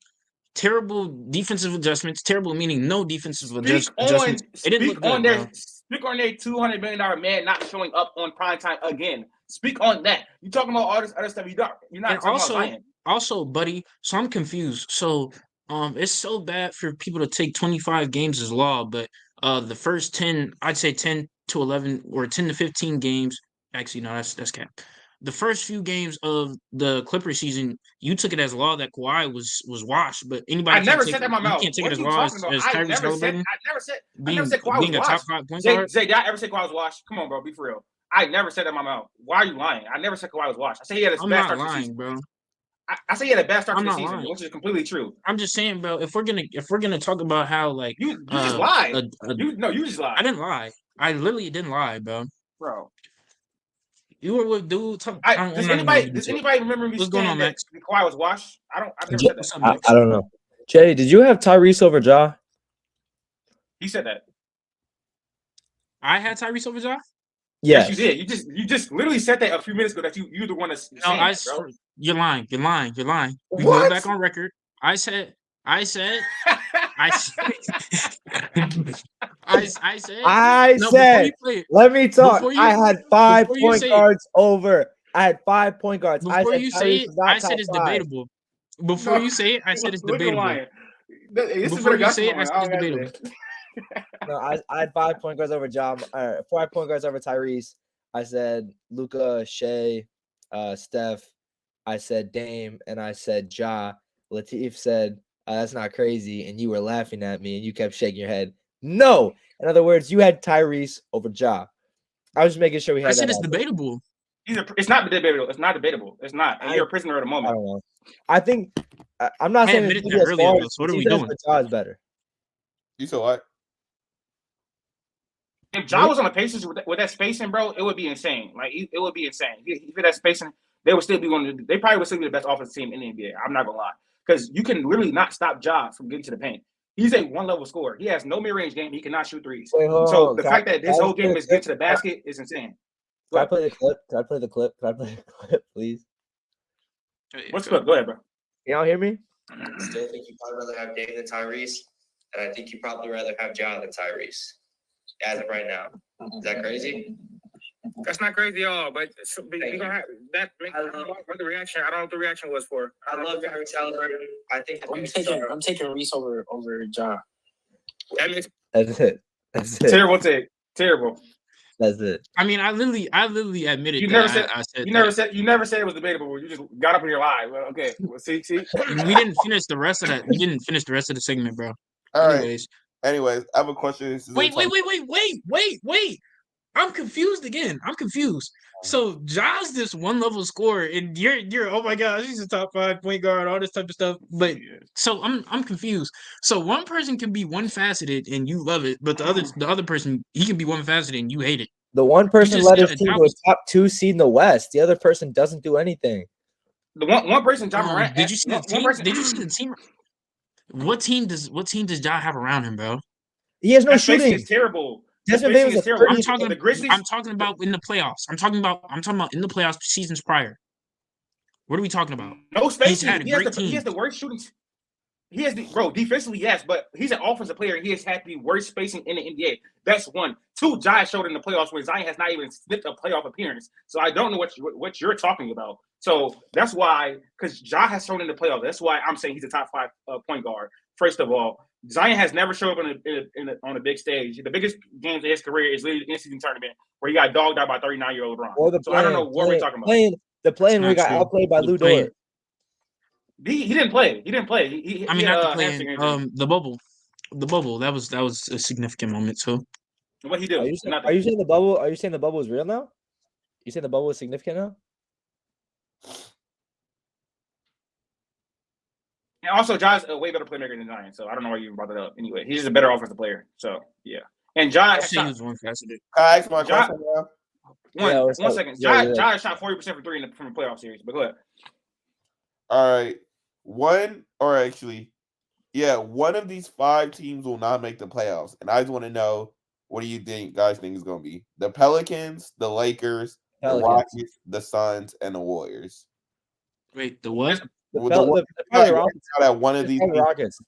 Speaker 1: terrible defensive adjustments, terrible meaning no defensive adjustments. It didn't look good, bro.
Speaker 3: Speak on their $200 million man not showing up on prime time again. Speak on that. You talking about all this other stuff you're not talking about Zion.
Speaker 1: Also, buddy, so I'm confused. So it's so bad for people to take 25 games as law, but the first 10, I'd say 10 to 11 or 10 to 15 games. Actually, no, that's cap. The first few games of the Clippers season, you took it as law that Kawhi was washed, but anybody
Speaker 3: I never said that in my mouth.
Speaker 1: You can't take it as law as Tyrese Halliburton.
Speaker 3: I never said Kawhi was washed. Zay, did I ever say Kawhi was washed? Come on, bro, be for real. I never said that in my mouth. Why are you lying? I never said Kawhi was washed. I said he had a bad start to the season,
Speaker 1: bro.
Speaker 3: I say he had a bad start to the season, which is completely true.
Speaker 1: I'm just saying, bro. If we're gonna talk about how like
Speaker 3: you just lied. You just lied.
Speaker 1: I didn't lie. I literally didn't lie, bro.
Speaker 3: Bro,
Speaker 1: You were with dude.
Speaker 3: Does
Speaker 1: I'm not even gonna get into it.
Speaker 3: anybody remember me
Speaker 1: What's going
Speaker 3: saying
Speaker 1: on,
Speaker 3: that
Speaker 1: Max?
Speaker 3: Kawhi was washed? I've never
Speaker 4: Ja-
Speaker 3: said
Speaker 1: What's
Speaker 3: that.
Speaker 1: up, Max?
Speaker 4: I don't know. Jay, did you have Tyrese over Ja?
Speaker 3: He said that.
Speaker 1: I had Tyrese over Ja.
Speaker 3: Yes,
Speaker 4: Yes.
Speaker 3: you did. You just literally said that a few minutes ago that you're the one that's
Speaker 1: No,
Speaker 3: saying that, bro.
Speaker 1: you're lying. You're lying. You're lying. We can go
Speaker 3: What?
Speaker 1: back on record. I said. I said. I said. I said.
Speaker 4: I
Speaker 1: No, before
Speaker 4: said,
Speaker 1: you play it.
Speaker 4: let me talk.
Speaker 1: Before
Speaker 4: I
Speaker 1: you.
Speaker 4: had 5
Speaker 1: Before you
Speaker 4: point
Speaker 1: say it.
Speaker 4: guards over. I had 5 point guards. I
Speaker 1: Before
Speaker 4: said
Speaker 1: you say
Speaker 4: Tyrese
Speaker 1: it.
Speaker 4: was not
Speaker 1: I
Speaker 4: top
Speaker 1: said it's
Speaker 4: 5.
Speaker 1: debatable. Before you say it, I said it's
Speaker 3: Look at
Speaker 1: debatable.
Speaker 3: lying. This is
Speaker 1: Before
Speaker 3: better
Speaker 1: you say
Speaker 3: gossip
Speaker 1: it, I
Speaker 3: moment.
Speaker 1: said it's
Speaker 3: don't
Speaker 1: debatable.
Speaker 4: No, I had 5 point guards over Ja. 5 point guards over Tyrese. I said Luka, Shea, Steph. I said Dame, and I said Ja. Latif said, that's not crazy, and you were laughing at me, and you kept shaking your head. No! In other words, you had Tyrese over Ja. I was just making sure we
Speaker 1: I
Speaker 4: had
Speaker 1: said
Speaker 4: that
Speaker 1: it's
Speaker 4: out there.
Speaker 1: debatable.
Speaker 3: It's not debatable. It's not debatable. It's not. And you're a prisoner of the
Speaker 4: I
Speaker 3: moment.
Speaker 4: don't know. I think I'm not
Speaker 1: I
Speaker 4: saying
Speaker 1: admitted
Speaker 4: it's
Speaker 1: that
Speaker 4: as
Speaker 1: earlier,
Speaker 4: far
Speaker 1: though.
Speaker 4: as
Speaker 1: So what are we
Speaker 4: defense,
Speaker 1: doing?
Speaker 4: but Ja is better.
Speaker 2: You said what?
Speaker 3: If Ja was on the Pacers with that spacing, bro, it would be insane. Like it would be insane. If that spacing, they would still be going to. They probably would still be the best offensive team in the NBA. I'm not gonna lie, because you can literally not stop Ja from getting to the paint. He's a one-level scorer. He has no mid-range game. He cannot shoot threes.
Speaker 4: Wait, hold
Speaker 3: So
Speaker 4: on.
Speaker 3: the fact that his whole game is
Speaker 4: Can
Speaker 3: get to the basket is insane.
Speaker 4: I play the clip? Can I play the clip? Can I play the clip, please?
Speaker 3: What's good? Go ahead, bro.
Speaker 4: Y'all hear me?
Speaker 5: Still think you probably rather have Dame than Tyrese, and I think you probably rather have Ja than Tyrese, as of right now. Is that crazy?
Speaker 3: That's not crazy at all, but you're gonna have that. What the reaction? I don't know what the reaction was for.
Speaker 5: I love Tyrese Halliburton. I think
Speaker 6: I'm taking Reese over Ja.
Speaker 3: That makes
Speaker 4: That's it. That's it.
Speaker 3: terrible take. Terrible.
Speaker 4: That's it.
Speaker 1: I mean, I literally admitted
Speaker 3: You
Speaker 1: that
Speaker 3: never said.
Speaker 1: I said
Speaker 3: You
Speaker 1: that.
Speaker 3: never said it was debatable. You just got up in your lie. Well, okay. Well, see.
Speaker 1: We didn't finish the rest of that. We didn't finish the rest of the segment, bro.
Speaker 2: All right.
Speaker 1: Anyways,
Speaker 2: Anyways, I have a question. This is
Speaker 1: wait. I'm confused again. I'm confused. So Ja's this one level scorer, and you're oh my gosh, he's a top 5 point guard, all this type of stuff. But so I'm confused. So one person can be one faceted and you love it, but the other person he can be one faceted and you hate it.
Speaker 4: The one person
Speaker 1: just
Speaker 4: led
Speaker 1: said
Speaker 4: his
Speaker 1: that
Speaker 4: team
Speaker 1: Ja
Speaker 4: to a
Speaker 1: was-
Speaker 4: top 2 seed in the West. The other person doesn't do anything.
Speaker 3: The one person, John Morant.
Speaker 1: Did you see the
Speaker 3: one
Speaker 1: team?
Speaker 3: person-
Speaker 1: Did you see the team? What team does Ja have around him, bro?
Speaker 4: He has no
Speaker 3: That spacing
Speaker 4: shooting.
Speaker 3: is terrible.
Speaker 4: Desmond
Speaker 3: That
Speaker 4: Bain
Speaker 3: spacing
Speaker 4: was
Speaker 3: is
Speaker 4: a
Speaker 3: terrible.
Speaker 4: 30.
Speaker 1: I'm talking.
Speaker 3: The Grizzlies.
Speaker 1: I'm talking about in the playoffs. I'm talking about in the playoffs seasons prior. What are we talking about?
Speaker 3: No spacing.
Speaker 1: had a
Speaker 3: He has
Speaker 1: great
Speaker 3: the he has the worst shooting. He has the defensively, yes, but he's an offensive player and he has had the worst spacing in the NBA. That's one. Two, Ja showed in the playoffs when Zion has not even sniffed a playoff appearance. So I don't know what you're talking about. So that's why, because Ja has shown in the playoffs. That's why I'm saying he's a top 5 point guard. First of all, Zion has never showed up on a big stage. The biggest games of his career is literally the in-season tournament where he got dogged out by 39-year-old LeBron.
Speaker 4: Or the
Speaker 3: So I don't know what we're talking about.
Speaker 4: The playing
Speaker 1: That's
Speaker 4: we got
Speaker 1: not true.
Speaker 4: outplayed by
Speaker 1: The
Speaker 4: Lou
Speaker 1: playing.
Speaker 4: Dort.
Speaker 3: He didn't play. He didn't play.
Speaker 1: I mean,
Speaker 3: he had,
Speaker 1: not the
Speaker 3: hamstring
Speaker 1: playing.
Speaker 3: injury.
Speaker 1: The bubble. The bubble. That was a significant moment too.
Speaker 3: What he do?
Speaker 4: Are
Speaker 3: Nothing.
Speaker 4: you saying the bubble? Are you saying the bubble is real now? You saying the bubble is significant now?
Speaker 3: And also, Ja's a way better playmaker than Zion, so I don't know why you brought that up. Anyway, he's just a better offensive player. So yeah, and Ja
Speaker 1: I
Speaker 3: has
Speaker 1: say he
Speaker 3: shot
Speaker 1: was one faceted.
Speaker 2: Can I ask my
Speaker 3: Ja-
Speaker 2: question now?
Speaker 3: one second.
Speaker 4: Yeah,
Speaker 3: Ja has shot 40% from three from the playoff series. But go ahead.
Speaker 2: All right. One of these 5 teams will not make the playoffs. And I just want to know, what do you guys think is going to be? The Pelicans, the Lakers, the Rockets, the Suns, and the Warriors.
Speaker 1: Wait, the what?
Speaker 4: The Rockets.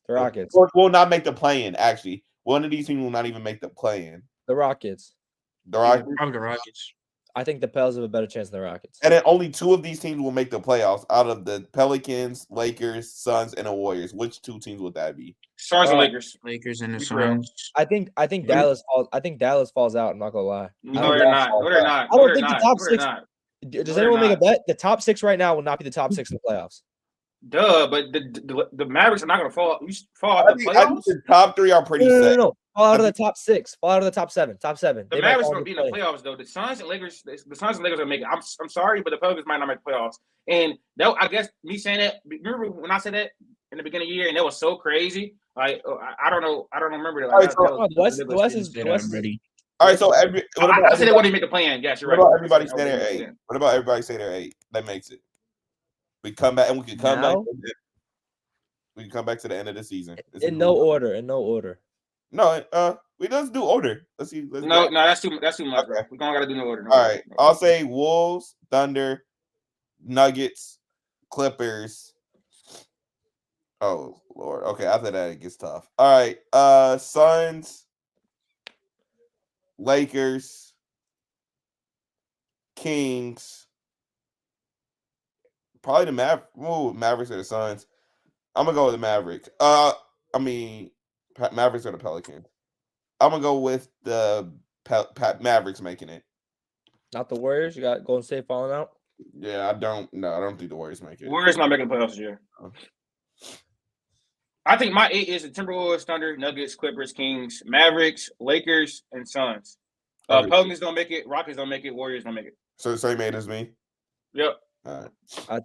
Speaker 4: The Rockets.
Speaker 2: Will not make the play-in, actually. One of these teams will not even make the play-in.
Speaker 4: The Rockets.
Speaker 2: The Rockets.
Speaker 1: Probably the Rockets.
Speaker 4: I think the Pels have a better chance than the Rockets.
Speaker 2: And then only 2 of these teams will make the playoffs out of the Pelicans, Lakers, Suns, and the Warriors. Which 2 teams would that be?
Speaker 3: Suns and Lakers.
Speaker 1: Lakers and the
Speaker 3: Be for real.
Speaker 1: Suns.
Speaker 4: I think Dallas falls. I think Dallas falls out. I'm not gonna lie.
Speaker 3: No, they're not. No, they're not.
Speaker 4: I don't think the top 6.
Speaker 3: No,
Speaker 4: Does
Speaker 3: they're
Speaker 4: anyone make a
Speaker 3: not.
Speaker 4: bet? The top 6 right now will not be the top 6 in the playoffs.
Speaker 3: Duh, but the Mavericks are not going to fall. You fall out
Speaker 2: I
Speaker 3: the
Speaker 2: think
Speaker 3: playoffs.
Speaker 2: the top 3 are pretty set.
Speaker 4: No. Fall out of the top 6. Fall out of the top 7. Top 7.
Speaker 3: The Mavericks are going to be in the playoffs, though. The Suns and Lakers are going to make it. I'm sorry, but the Pelicans might not make the playoffs. And that, I guess me saying that. Remember when I said that in the beginning of the year, and that was so crazy. Like I don't know. I don't remember that.
Speaker 2: All right,
Speaker 3: Like,
Speaker 2: so
Speaker 4: The West is
Speaker 1: ready.
Speaker 2: All right, so
Speaker 3: I said they wouldn't make the plan. Yes, you're
Speaker 2: what
Speaker 3: right.
Speaker 2: about everybody
Speaker 3: I said
Speaker 2: say
Speaker 3: they
Speaker 2: they're
Speaker 3: wouldn't make
Speaker 2: 8?
Speaker 3: the plan.
Speaker 2: What about everybody say they're 8? That makes it. We come back and we can come back.
Speaker 4: Now?
Speaker 2: We can come back to the end of the season.
Speaker 4: In no order. In no order.
Speaker 2: No, we just do order. Let's see.
Speaker 3: No, that's too much, bro.
Speaker 2: Okay.
Speaker 3: We don't gotta do no order. No
Speaker 2: All
Speaker 3: order,
Speaker 2: right.
Speaker 3: no
Speaker 2: I'll
Speaker 3: order.
Speaker 2: say Wolves, Thunder, Nuggets, Clippers. Oh Lord. Okay, after that it gets tough. All right. Suns, Lakers, Kings. Probably the Mavericks or the Suns. I'm gonna go with the Mavericks. Mavericks or the Pelicans. I'm gonna go with the Mavericks making it.
Speaker 4: Not the Warriors. You got Golden State falling out.
Speaker 2: Yeah, I don't think the Warriors make it.
Speaker 3: Warriors not making the playoffs this year.
Speaker 2: Oh.
Speaker 3: I think my 8 is the Timberwolves, Thunder, Nuggets, Clippers, Kings, Mavericks, Lakers, and Suns.
Speaker 2: Okay.
Speaker 3: Pelicans don't make it. Rockets don't make it. Warriors don't make it.
Speaker 2: So the same 8 as me.
Speaker 3: Yep.
Speaker 2: All right.
Speaker 4: I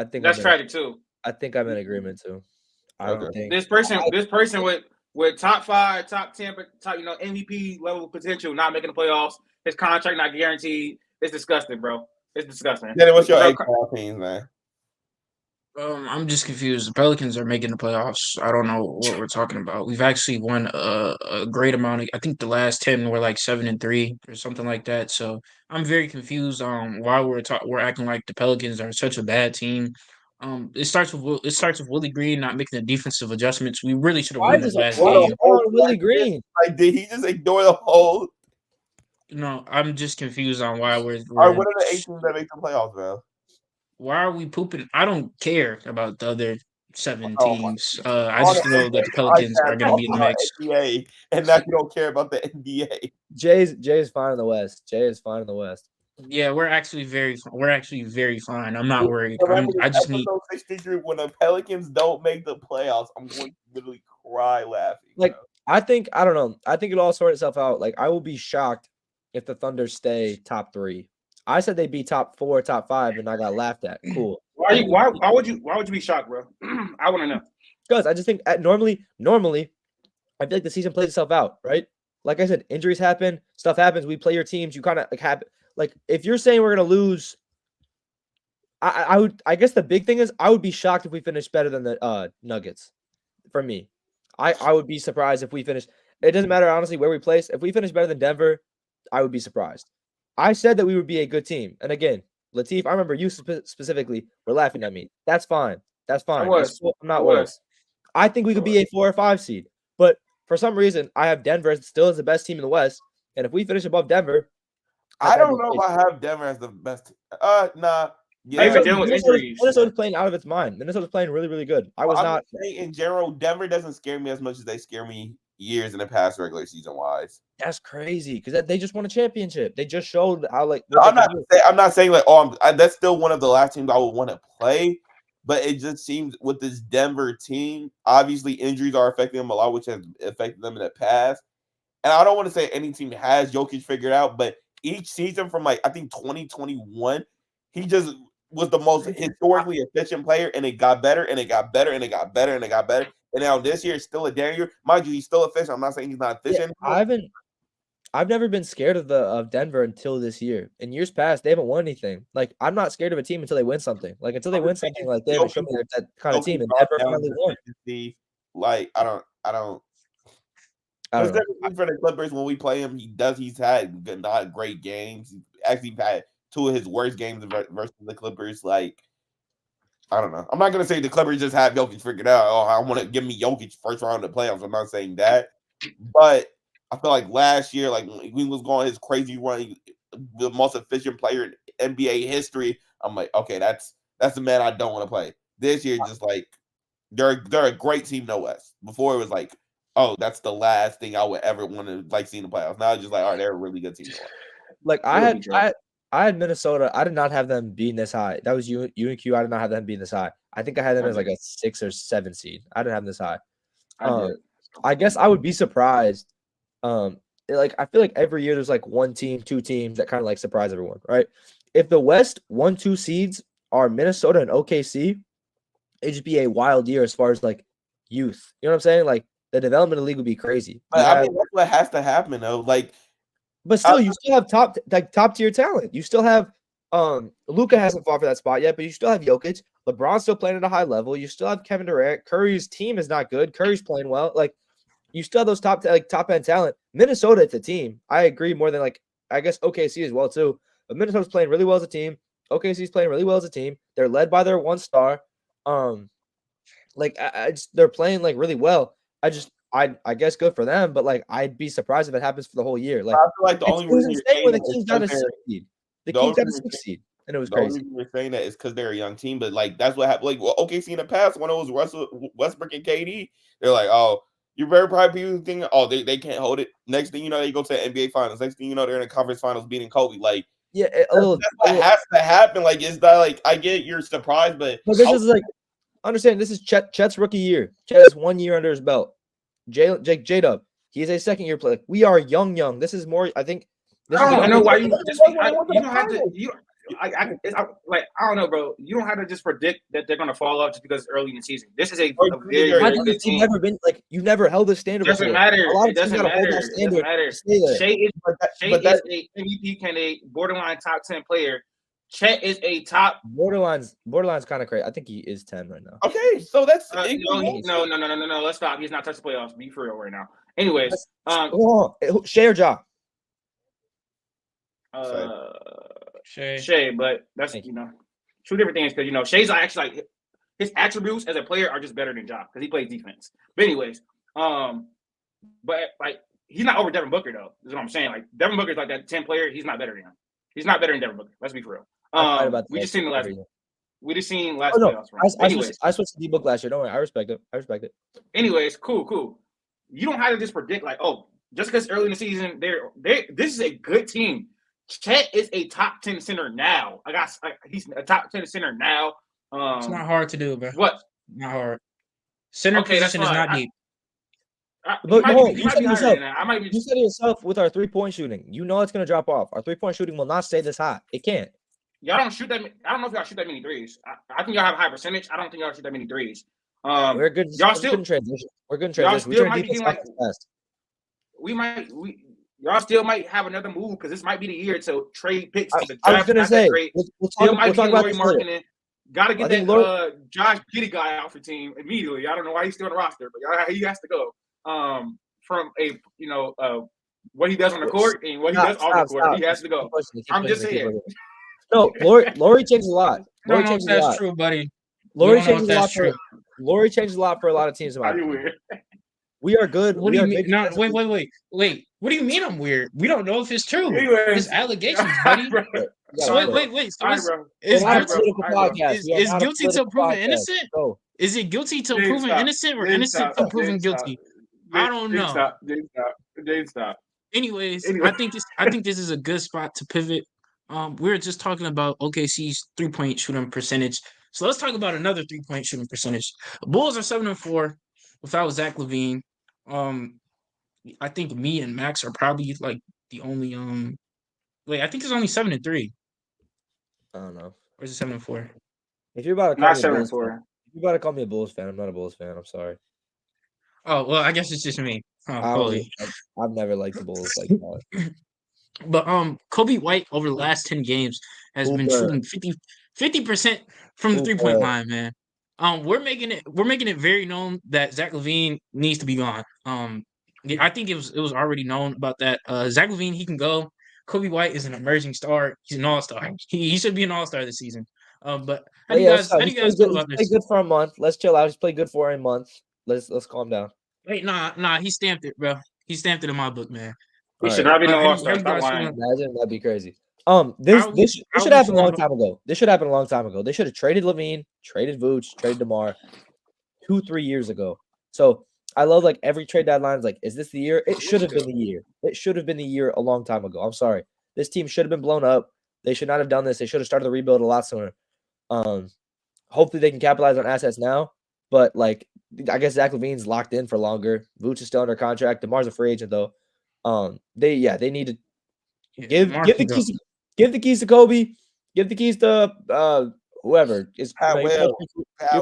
Speaker 4: think
Speaker 3: That's tragic too.
Speaker 4: I think I'm in agreement too. I don't think
Speaker 3: This person with top 5, top 10, top MVP level potential not making the playoffs. His contract not guaranteed. It's disgusting, bro. It's disgusting.
Speaker 2: Then what's your 8 teams, man?
Speaker 1: I'm just confused. The Pelicans are making the playoffs. I don't know what we're talking about. We've actually won a great amount of. I think the last 10 were like 7-3 or something like that. So I'm very confused on why we're acting like the Pelicans are such a bad team. It starts with Willie Green not making the defensive adjustments. We really should have won the last game.
Speaker 4: Willie Green?
Speaker 2: Like, did he just ignore the whole?
Speaker 1: No, I'm just confused on why we're
Speaker 2: All right, what are the 8 teams that make the playoffs, bro?
Speaker 1: why are we pooping? I don't care about the other 7
Speaker 2: Oh my
Speaker 1: teams. I just know that the Pelicans are going to be in the mix.
Speaker 2: NBA, and now you don't care about the NBA.
Speaker 4: Jay's fine in the West. Jay is fine in the West.
Speaker 1: Yeah, we're actually very fine. I'm not worried. I just need.
Speaker 2: Episode 63 when the Pelicans don't make the playoffs. I'm going to literally cry laughing.
Speaker 4: Like,
Speaker 2: bro.
Speaker 4: I don't know. I think it'll all sort itself out. Like, I will be shocked if the Thunder stay top 3. I said they'd be top 4, top 5, and I got laughed at. Cool.
Speaker 3: Why would you be shocked, bro? I want to know.
Speaker 4: Because I just think normally, I feel like the season plays itself out, right? Like I said, injuries happen, stuff happens. We play your teams. You kind of like if you're saying we're gonna lose, I guess the big thing is I would be shocked if we finish better than the Nuggets. For me, I would be surprised if we finish. It doesn't matter honestly where we place. If we finish better than Denver, I would be surprised. I said that we would be a good team, and again, Latif, I remember you specifically were laughing at me. That's fine. That's fine. I'm not worried. I think we could be a 4 or 5 seed, but for some reason, I have Denver still as the best team in the West, and if we finish above Denver,
Speaker 2: I don't know if I have Denver as the best. Nah. Yeah.
Speaker 4: Minnesota's playing out of its mind. Minnesota's playing really, really good. I'm not
Speaker 2: saying in general, Denver doesn't scare me as much as they scare me years in the past regular season wise.
Speaker 4: That's crazy because they just won a championship. They just showed how
Speaker 2: I'm not saying like that's still one of the last teams I would want to play, but it just seems with this Denver team, obviously injuries are affecting them a lot, which has affected them in the past. And I don't want to say any team has Jokic figured out, but each season from I think 2021, he just was the most historically efficient player, and it got better, and it got better, and it got better, and it got better. And now this year, it's still a damn year. Mind you, he's still efficient. I'm not saying he's not efficient.
Speaker 4: Yeah, I've never been scared of Denver until this year. In years past, they haven't won anything. Like, I'm not scared of a team until they win something. Like, until they win something, like they haven't shown me that kind of team. And Denver finally won.
Speaker 2: Like, I don't. It's different for the Clippers when we play him. He's had not great games. He's actually had 2 of his worst games versus the Clippers. Like, I don't know. I'm not gonna say the Clippers just have Jokic figured out. Oh, I want to give me Jokic first round of the playoffs. I'm not saying that, but I feel like last year, like when he was going his crazy run, the most efficient player in NBA history. I'm like, okay, that's the man I don't want to play. This year, just like they're a great team in the West. Before it was like, oh, that's the last thing I would ever want to like see in the playoffs. Now it's just like, all right, they're a really good team.
Speaker 4: Like I had Minnesota. I did not have them being this high. That was UNQ. I did not have them being this high. I think I had them as like a 6 or 7 seed. I didn't have them this high. I guess I would be surprised. Like I feel like every year there's like 1 team, 2 teams that kind of like surprise everyone, right? If the West 1-2 seeds are Minnesota and OKC, it'd just be a wild year as far as like youth. You know what I'm saying? Like the development of the league would be crazy.
Speaker 2: I mean, that's what has to happen though. Like
Speaker 4: But still, you still have top tier talent. You still have Luka hasn't fought for that spot yet, but you still have Jokic. LeBron's still playing at a high level. You still have Kevin Durant. Curry's team is not good. Curry's playing well. Like you still have those top end talent. Minnesota, it's a team. I agree more than I guess OKC as well too. But Minnesota's playing really well as a team. OKC's playing really well as a team. They're led by their one star. They're playing really well. I guess good for them, but I'd be surprised if it happens for the whole year.
Speaker 2: I feel like the only reason you're saying
Speaker 4: when
Speaker 2: that
Speaker 4: the team's
Speaker 2: is
Speaker 4: got a
Speaker 2: 'cause
Speaker 4: succeed. The team's got a succeed, and it was
Speaker 2: the only
Speaker 4: crazy.
Speaker 2: reason you're saying that is because they're a young team, but that's what happened. OKC in the past when it was Westbrook and KD, they're like, oh, you're very probably people thinking, oh, they can't hold it. Next thing you know, they go to the NBA Finals. Next thing you know, they're in the conference finals beating Kobe.
Speaker 4: Yeah,
Speaker 2: that's what has to happen. Is that I get you're surprised, but
Speaker 4: this is understand this is Chet's rookie year. Chet has 1 year under his belt. J-Dub, he's a second year player. We are young. This is more. I think.
Speaker 3: I don't know why you just. You don't have to. I don't know, bro. You don't have to just predict that they're gonna fall off just because it's early in the season. This is a very, very good team.
Speaker 4: Never been you've never held this standard.
Speaker 3: Doesn't matter.
Speaker 4: A lot of
Speaker 3: it doesn't matter. It doesn't matter. Shea is a MVP candidate, borderline top 10 player. Chet is a top.
Speaker 4: Borderline's kind of crazy. I think he is 10 right now.
Speaker 2: Okay, so that's
Speaker 3: no. Let's stop. He's not touched the playoffs. Be for real right now. Anyways,
Speaker 4: Shea or Ja?
Speaker 3: Shea, but that's two different things because Shea's actually his attributes as a player are just better than Ja because he plays defense. But anyways, but he's not over Devin Booker though. Is what I'm saying. Devin Booker's that 10 player. He's not better than him. He's not better than Devin Booker. Let's be for real. We just seen the last. We just seen last playoffs.
Speaker 4: I switched to D-Book last year. Don't worry. I respect it.
Speaker 3: Anyways, cool. You don't have to just predict just because early in the season this is a good team. Chet is a top 10 center now. He's a top 10 center now.
Speaker 1: It's not hard to do, bro.
Speaker 3: What?
Speaker 1: Not hard. Center position is not deep.
Speaker 4: You said it yourself with our 3-point shooting. You know it's going to drop off. Our 3-point shooting will not stay this hot. It can't.
Speaker 3: Y'all don't shoot that. I don't know if y'all shoot that many threes. I think y'all have a high percentage. I don't think y'all shoot that many threes.
Speaker 4: We're good.
Speaker 3: Y'all still
Speaker 4: in transition. We're good in transition.
Speaker 3: Y'all still might have another move because this might be the year to trade picks.
Speaker 4: I was going to say, we'll talk about
Speaker 3: Lauri Markkanen. Got to get that Josh Giddey guy off your team immediately. I don't know why he's still on the roster, but he has to go. From what he does on the court and what he does off the court, he has to go. I'm just saying.
Speaker 4: No, Lauri changes a lot.
Speaker 1: That's true, buddy.
Speaker 4: Lauri changes a lot for a lot of teams. We are good.
Speaker 1: What do you mean? No, wait. What do you mean I'm weird? We don't know if it's true. It's allegations, buddy. So wait. So is guilty till proven innocent? Is it guilty till proven innocent or innocent till proven guilty? I don't know.
Speaker 3: Stop.
Speaker 1: Anyways, I think this is a good spot to pivot. We were just talking about OKC's 3-point shooting percentage. So let's talk about another 3-point shooting percentage. Bulls are 7-4 without Zach Lavine. I think me and Max are probably the only I think it's only 7-3.
Speaker 4: I don't know.
Speaker 1: Or is it 7-4?
Speaker 4: If you're about to call me 7-4. If you're about to call me a Bulls fan, I'm not a Bulls fan. I'm sorry.
Speaker 1: Oh well, I guess it's just me.
Speaker 4: I've never liked the Bulls like that.
Speaker 1: But Kobe White over the last 10 games has been shooting 50% from the 3-point line, man. We're making it very known that Zach Lavine needs to be gone. I think it was already known about that. Zach Lavine, he can go. Kobe White is an emerging star. He's an all-star. He should be an all-star this season. But how do you guys feel about this?
Speaker 4: He's played good for a month. Let's chill out. He's played good for a month. Let's calm down.
Speaker 1: Wait, nah. He stamped it, bro. He stamped it in my book, man.
Speaker 3: He should not be no all-star.
Speaker 4: Imagine that'd be crazy. This should happen a long time ago. This should happen a long time ago. They should have traded Lavine, traded Vooch, traded DeMar 2-3 years ago. So I love every trade deadline is is this the year? It should have been the year. It should have been the year a long time ago. I'm sorry. This team should have been blown up. They should not have done this. They should have started the rebuild a lot sooner. Hopefully they can capitalize on assets now. But I guess Zach Lavine's locked in for longer. Vooch is still under contract. DeMar's a free agent though. They need to give the keys to Kobe. Give the keys to whoever is.
Speaker 2: Pat
Speaker 4: you're
Speaker 2: Will.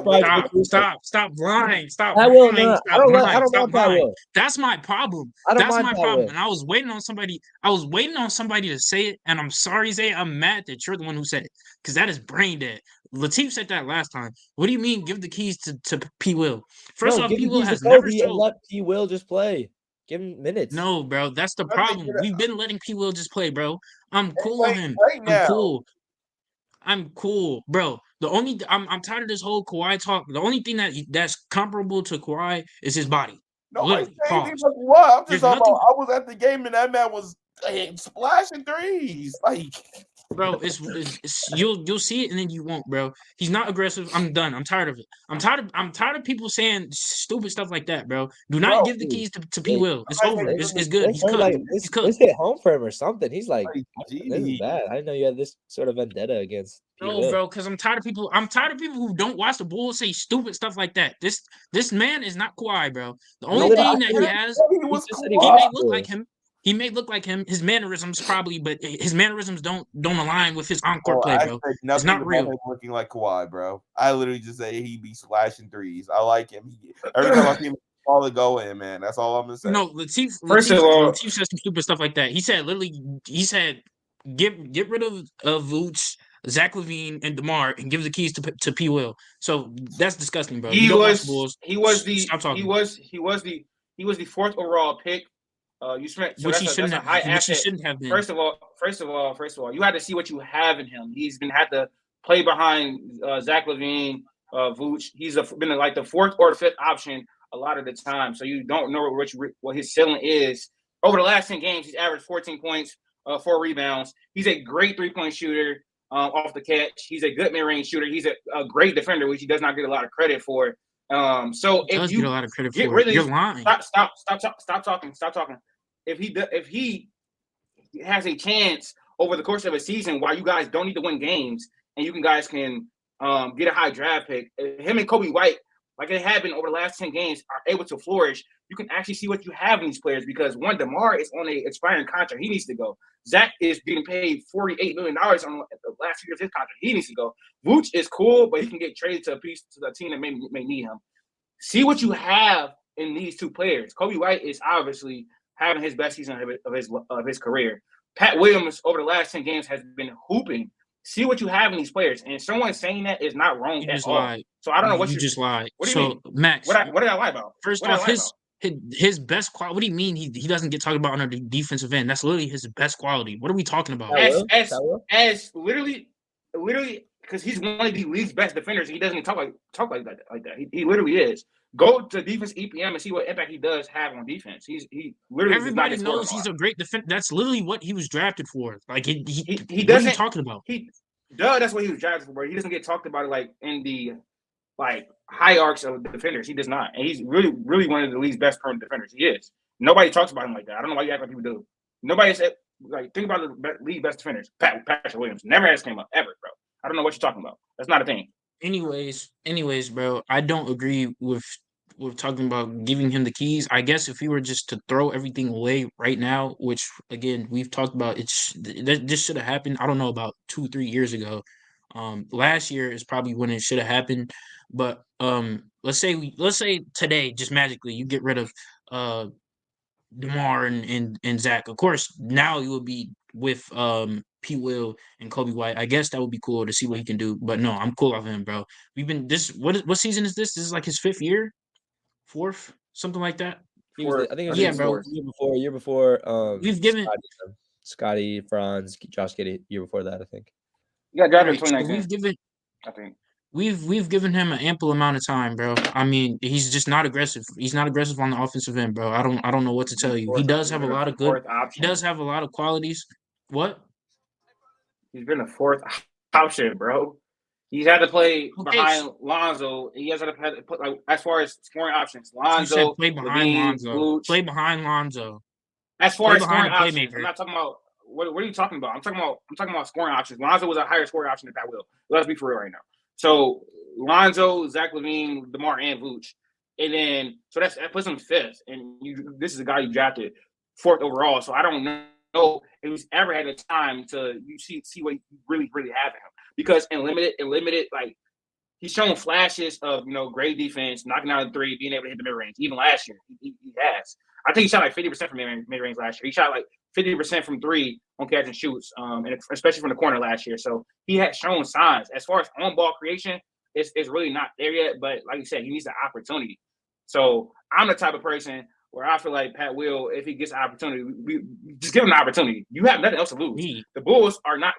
Speaker 4: probably
Speaker 1: Stop,
Speaker 4: picking-
Speaker 1: stop lying. Stop
Speaker 4: Pat Will,
Speaker 1: lying.
Speaker 4: no,
Speaker 1: Stop
Speaker 4: I
Speaker 1: lying.
Speaker 4: don't
Speaker 1: Stop
Speaker 4: mind Pat
Speaker 1: lying.
Speaker 4: Will.
Speaker 1: That's my problem.
Speaker 4: I don't
Speaker 1: That's
Speaker 4: mind
Speaker 1: my
Speaker 4: Pat
Speaker 1: problem.
Speaker 4: Will.
Speaker 1: And I was waiting on somebody. I was waiting on somebody to say it. And I'm sorry, Zay. I'm mad that you're the one who said it. Because that is brain dead. Latif said that last time. What do you mean give the keys to P. Will? First
Speaker 4: No,
Speaker 1: off,
Speaker 4: give
Speaker 1: P.
Speaker 4: the
Speaker 1: Will
Speaker 4: keys to
Speaker 1: has never
Speaker 4: Kobe and
Speaker 1: showed.
Speaker 4: let P. Will just play. Give him minutes.
Speaker 1: No, bro. That's the
Speaker 2: But they
Speaker 1: problem.
Speaker 2: get it.
Speaker 1: We've been letting P. Will just play, bro. I'm cool on
Speaker 2: Right,
Speaker 1: him.
Speaker 2: right
Speaker 1: I'm
Speaker 2: now.
Speaker 1: cool. I'm cool, bro. I'm tired of this whole Kawhi talk. The only thing that's comparable to Kawhi is his body.
Speaker 2: Nobody's
Speaker 1: Literally,
Speaker 2: saying anything
Speaker 1: pause.
Speaker 2: like what? I'm just
Speaker 1: There's
Speaker 2: talking
Speaker 1: nothing,
Speaker 2: about. I was at the game and that man was splashing threes. Like,
Speaker 1: bro. It's you'll see it and then you won't, bro. He's not aggressive. I'm done. I'm tired of it. I'm tired of people saying stupid stuff like that, bro. Do not
Speaker 2: bro,
Speaker 1: give the keys to P.
Speaker 4: Wait,
Speaker 1: Will. It's
Speaker 2: I
Speaker 1: over.
Speaker 2: think
Speaker 1: It's good. He's cooked. He's cooked.
Speaker 4: This hit home for him or something. He's like, this is
Speaker 2: geez.
Speaker 4: bad. I didn't know you had this sort of vendetta against P.
Speaker 1: No,
Speaker 4: Will.
Speaker 1: bro, because I'm tired of people. I'm tired of people who don't watch the Bulls say stupid stuff like that. This man is not Kawhi, bro. The only
Speaker 2: No,
Speaker 1: thing
Speaker 2: I
Speaker 1: that he
Speaker 2: didn't
Speaker 1: has,
Speaker 2: say he was
Speaker 4: just said he
Speaker 1: he
Speaker 2: Kawhi.
Speaker 1: may
Speaker 4: watched
Speaker 1: look like
Speaker 4: Bulls.
Speaker 1: him. He may look like him. His mannerisms probably, but his mannerisms don't align with his encore
Speaker 2: Oh,
Speaker 1: play,
Speaker 2: I
Speaker 1: bro.
Speaker 2: said
Speaker 1: It's
Speaker 2: nothing
Speaker 1: not
Speaker 2: about
Speaker 1: real.
Speaker 2: him looking like Kawhi, bro. I literally just say he be slashing threes. I like him. Every time I see him, all the go in, man. That's all I'm gonna say.
Speaker 1: No, Latif
Speaker 3: First of all,
Speaker 1: said some stupid stuff like that. He said literally, get rid of Vooch, Zach Lavine, and DeMar, and give the keys to P. Will. So that's disgusting, bro. You don't watch the Bulls. Stop talking.
Speaker 3: He was the fourth overall pick. You spent so
Speaker 1: Which he
Speaker 3: that's a high asset.
Speaker 1: shouldn't have been.
Speaker 3: First of all, you had to see what you have in him. He's been had to play behind Zach Lavine, Vooch. He's been like the fourth or fifth option a lot of the time. So you don't know what his ceiling is. Over the last 10 games, he's averaged 14 points, 4 rebounds. He's a great 3-point shooter off the catch. He's a good mid-range shooter. He's a great defender, which he does not get a lot of credit for. So
Speaker 1: He
Speaker 3: if
Speaker 1: does
Speaker 3: you
Speaker 1: get a lot of credit
Speaker 3: get
Speaker 1: for
Speaker 3: rid
Speaker 1: it.
Speaker 3: of
Speaker 1: You're
Speaker 3: these,
Speaker 1: lying.
Speaker 3: stop talking. If he has a chance over the course of a season, while you guys don't need to win games, and you guys can get a high draft pick, him and Kobe White, like it had been over the last 10 games, are able to flourish. You can actually see what you have in these players because one, DeMar is on a expiring contract. He needs to go. Zach is getting paid $48 million on the last 2 years of his contract. He needs to go. Vooch is cool, but he can get traded to a team that may need him. See what you have in these two players. Kobe White is obviously having his best season of his career. Pat Williams over the last 10 games has been hooping. See what you have in these players, and someone saying that is not wrong
Speaker 1: You
Speaker 3: at
Speaker 1: just
Speaker 3: all.
Speaker 1: lied.
Speaker 3: So I don't know what
Speaker 1: you just lied.
Speaker 3: What do you mean?
Speaker 1: Max,
Speaker 3: What did I lie about?
Speaker 1: first off, his best quality. What do you mean he doesn't get talked about on the defensive end? That's literally his best quality. What are we talking about?
Speaker 3: As literally because he's one of the league's best defenders. He doesn't talk like that. He literally is. Go to defense EPM and see what impact he does have on defense. He literally
Speaker 1: Everybody knows he's a great defender. That's literally what he was drafted for. Like he
Speaker 3: doesn't.
Speaker 1: What are you talking about?
Speaker 3: That's what he was drafted for. But he doesn't get talked about like in the hierarchs of defenders. He does not, and he's really one of the league's best current defenders. He is. Nobody talks about him like that. I don't know why you act like people do. Nobody said think about the league best defenders. Patrick Williams never has came up ever, bro. I don't know what you're talking about. That's not a thing.
Speaker 1: Anyways, bro, I don't agree with talking about giving him the keys. I guess if he were just to throw everything away right now, which again we've talked about, this should have happened. I don't know about 2-3 years ago. Last year is probably when it should have happened. But let's say today, just magically, you get rid of DeMar and Zach. Of course, now you will be with P. Will and Kobe White. I guess that would be cool to see what he can do. But no, I'm cool off him, bro. We've been what season is this? This is like his 5th year, 4th, something like that.
Speaker 4: I think it was
Speaker 1: bro.
Speaker 4: Year before.
Speaker 1: We've given
Speaker 4: Scotty, Franz, Josh Giddey. Year before that, I think.
Speaker 3: Yeah, drafted
Speaker 1: so
Speaker 3: 2019. I think.
Speaker 1: We've given him an ample amount of time, bro. I mean, he's just not aggressive. He's not aggressive on the offensive end, bro. I don't know what to tell you. He does have a lot of good. He does have a lot of qualities. What?
Speaker 3: He's been a 4th option, bro. He's had to play behind Lonzo. He has to put as far as scoring options. Lonzo,
Speaker 1: play behind Lonzo. Play behind Lonzo.
Speaker 3: As far as scoring options, I'm not talking about. What are you talking about? I'm talking about scoring options. Lonzo was a higher scoring option than Pat Will. Let's be for real right now. So Lonzo, Zach Lavine, DeMar, and Vooch, and then that puts him 5th. And this is a guy you drafted 4th overall. So I don't know if he's ever had a time to see what you really have in him. because in limited, like he's shown flashes of great defense, knocking out a three, being able to hit the mid range. Even last year, he has. I think he shot like 50% from mid range last year. He shot like 50% from three on catch and shoots, and especially from the corner last year. So he had shown signs. As far as on ball creation, it's really not there yet. But like you said, he needs an opportunity. So I'm the type of person where I feel like Pat will, if he gets an opportunity, we just give him an opportunity. You have nothing else to lose. The Bulls are not.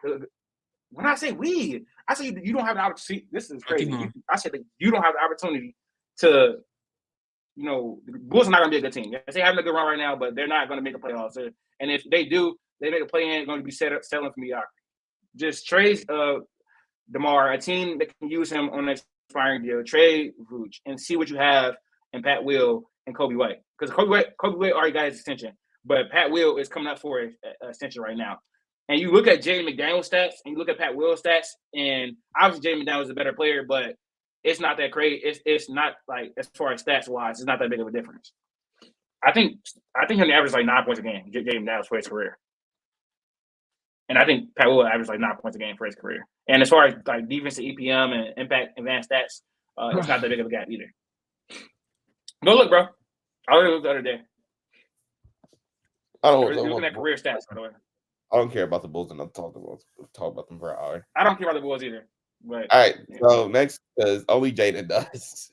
Speaker 3: When I say we, I say you don't have the opportunity. This is crazy. I said that you don't have the opportunity to. The Bulls are not going to be a good team. They're having a good run right now, but they're not going to make a playoffs. And if they do, they make a play in, going to be settling for mediocrity. Just trade DeMar, a team that can use him on an expiring deal. Trade Vooch and see what you have in Pat Will and Kobe White. Because Kobe White already got his extension, but Pat Will is coming up for an extension right now. And you look at Jaden McDaniel's stats and you look at Pat Will's stats, and obviously Jaden McDaniel is a better player, but it's not that great. It's not like, as far as stats wise, it's not that big of a difference. I think he averaged like 9 points a game. Jaden McDaniel for his career, and I think Pat will average like 9 points a game for his career. And as far as like defense to EPM and impact advanced stats, it's not that big of a gap either. Go look, bro. I looked the other day.
Speaker 2: I don't
Speaker 3: looking at career stats, by the way.
Speaker 2: I don't care about the Bulls enough to talk about them for an hour.
Speaker 3: I don't care about the Bulls either. But
Speaker 2: all right, so next, because only Jaden does.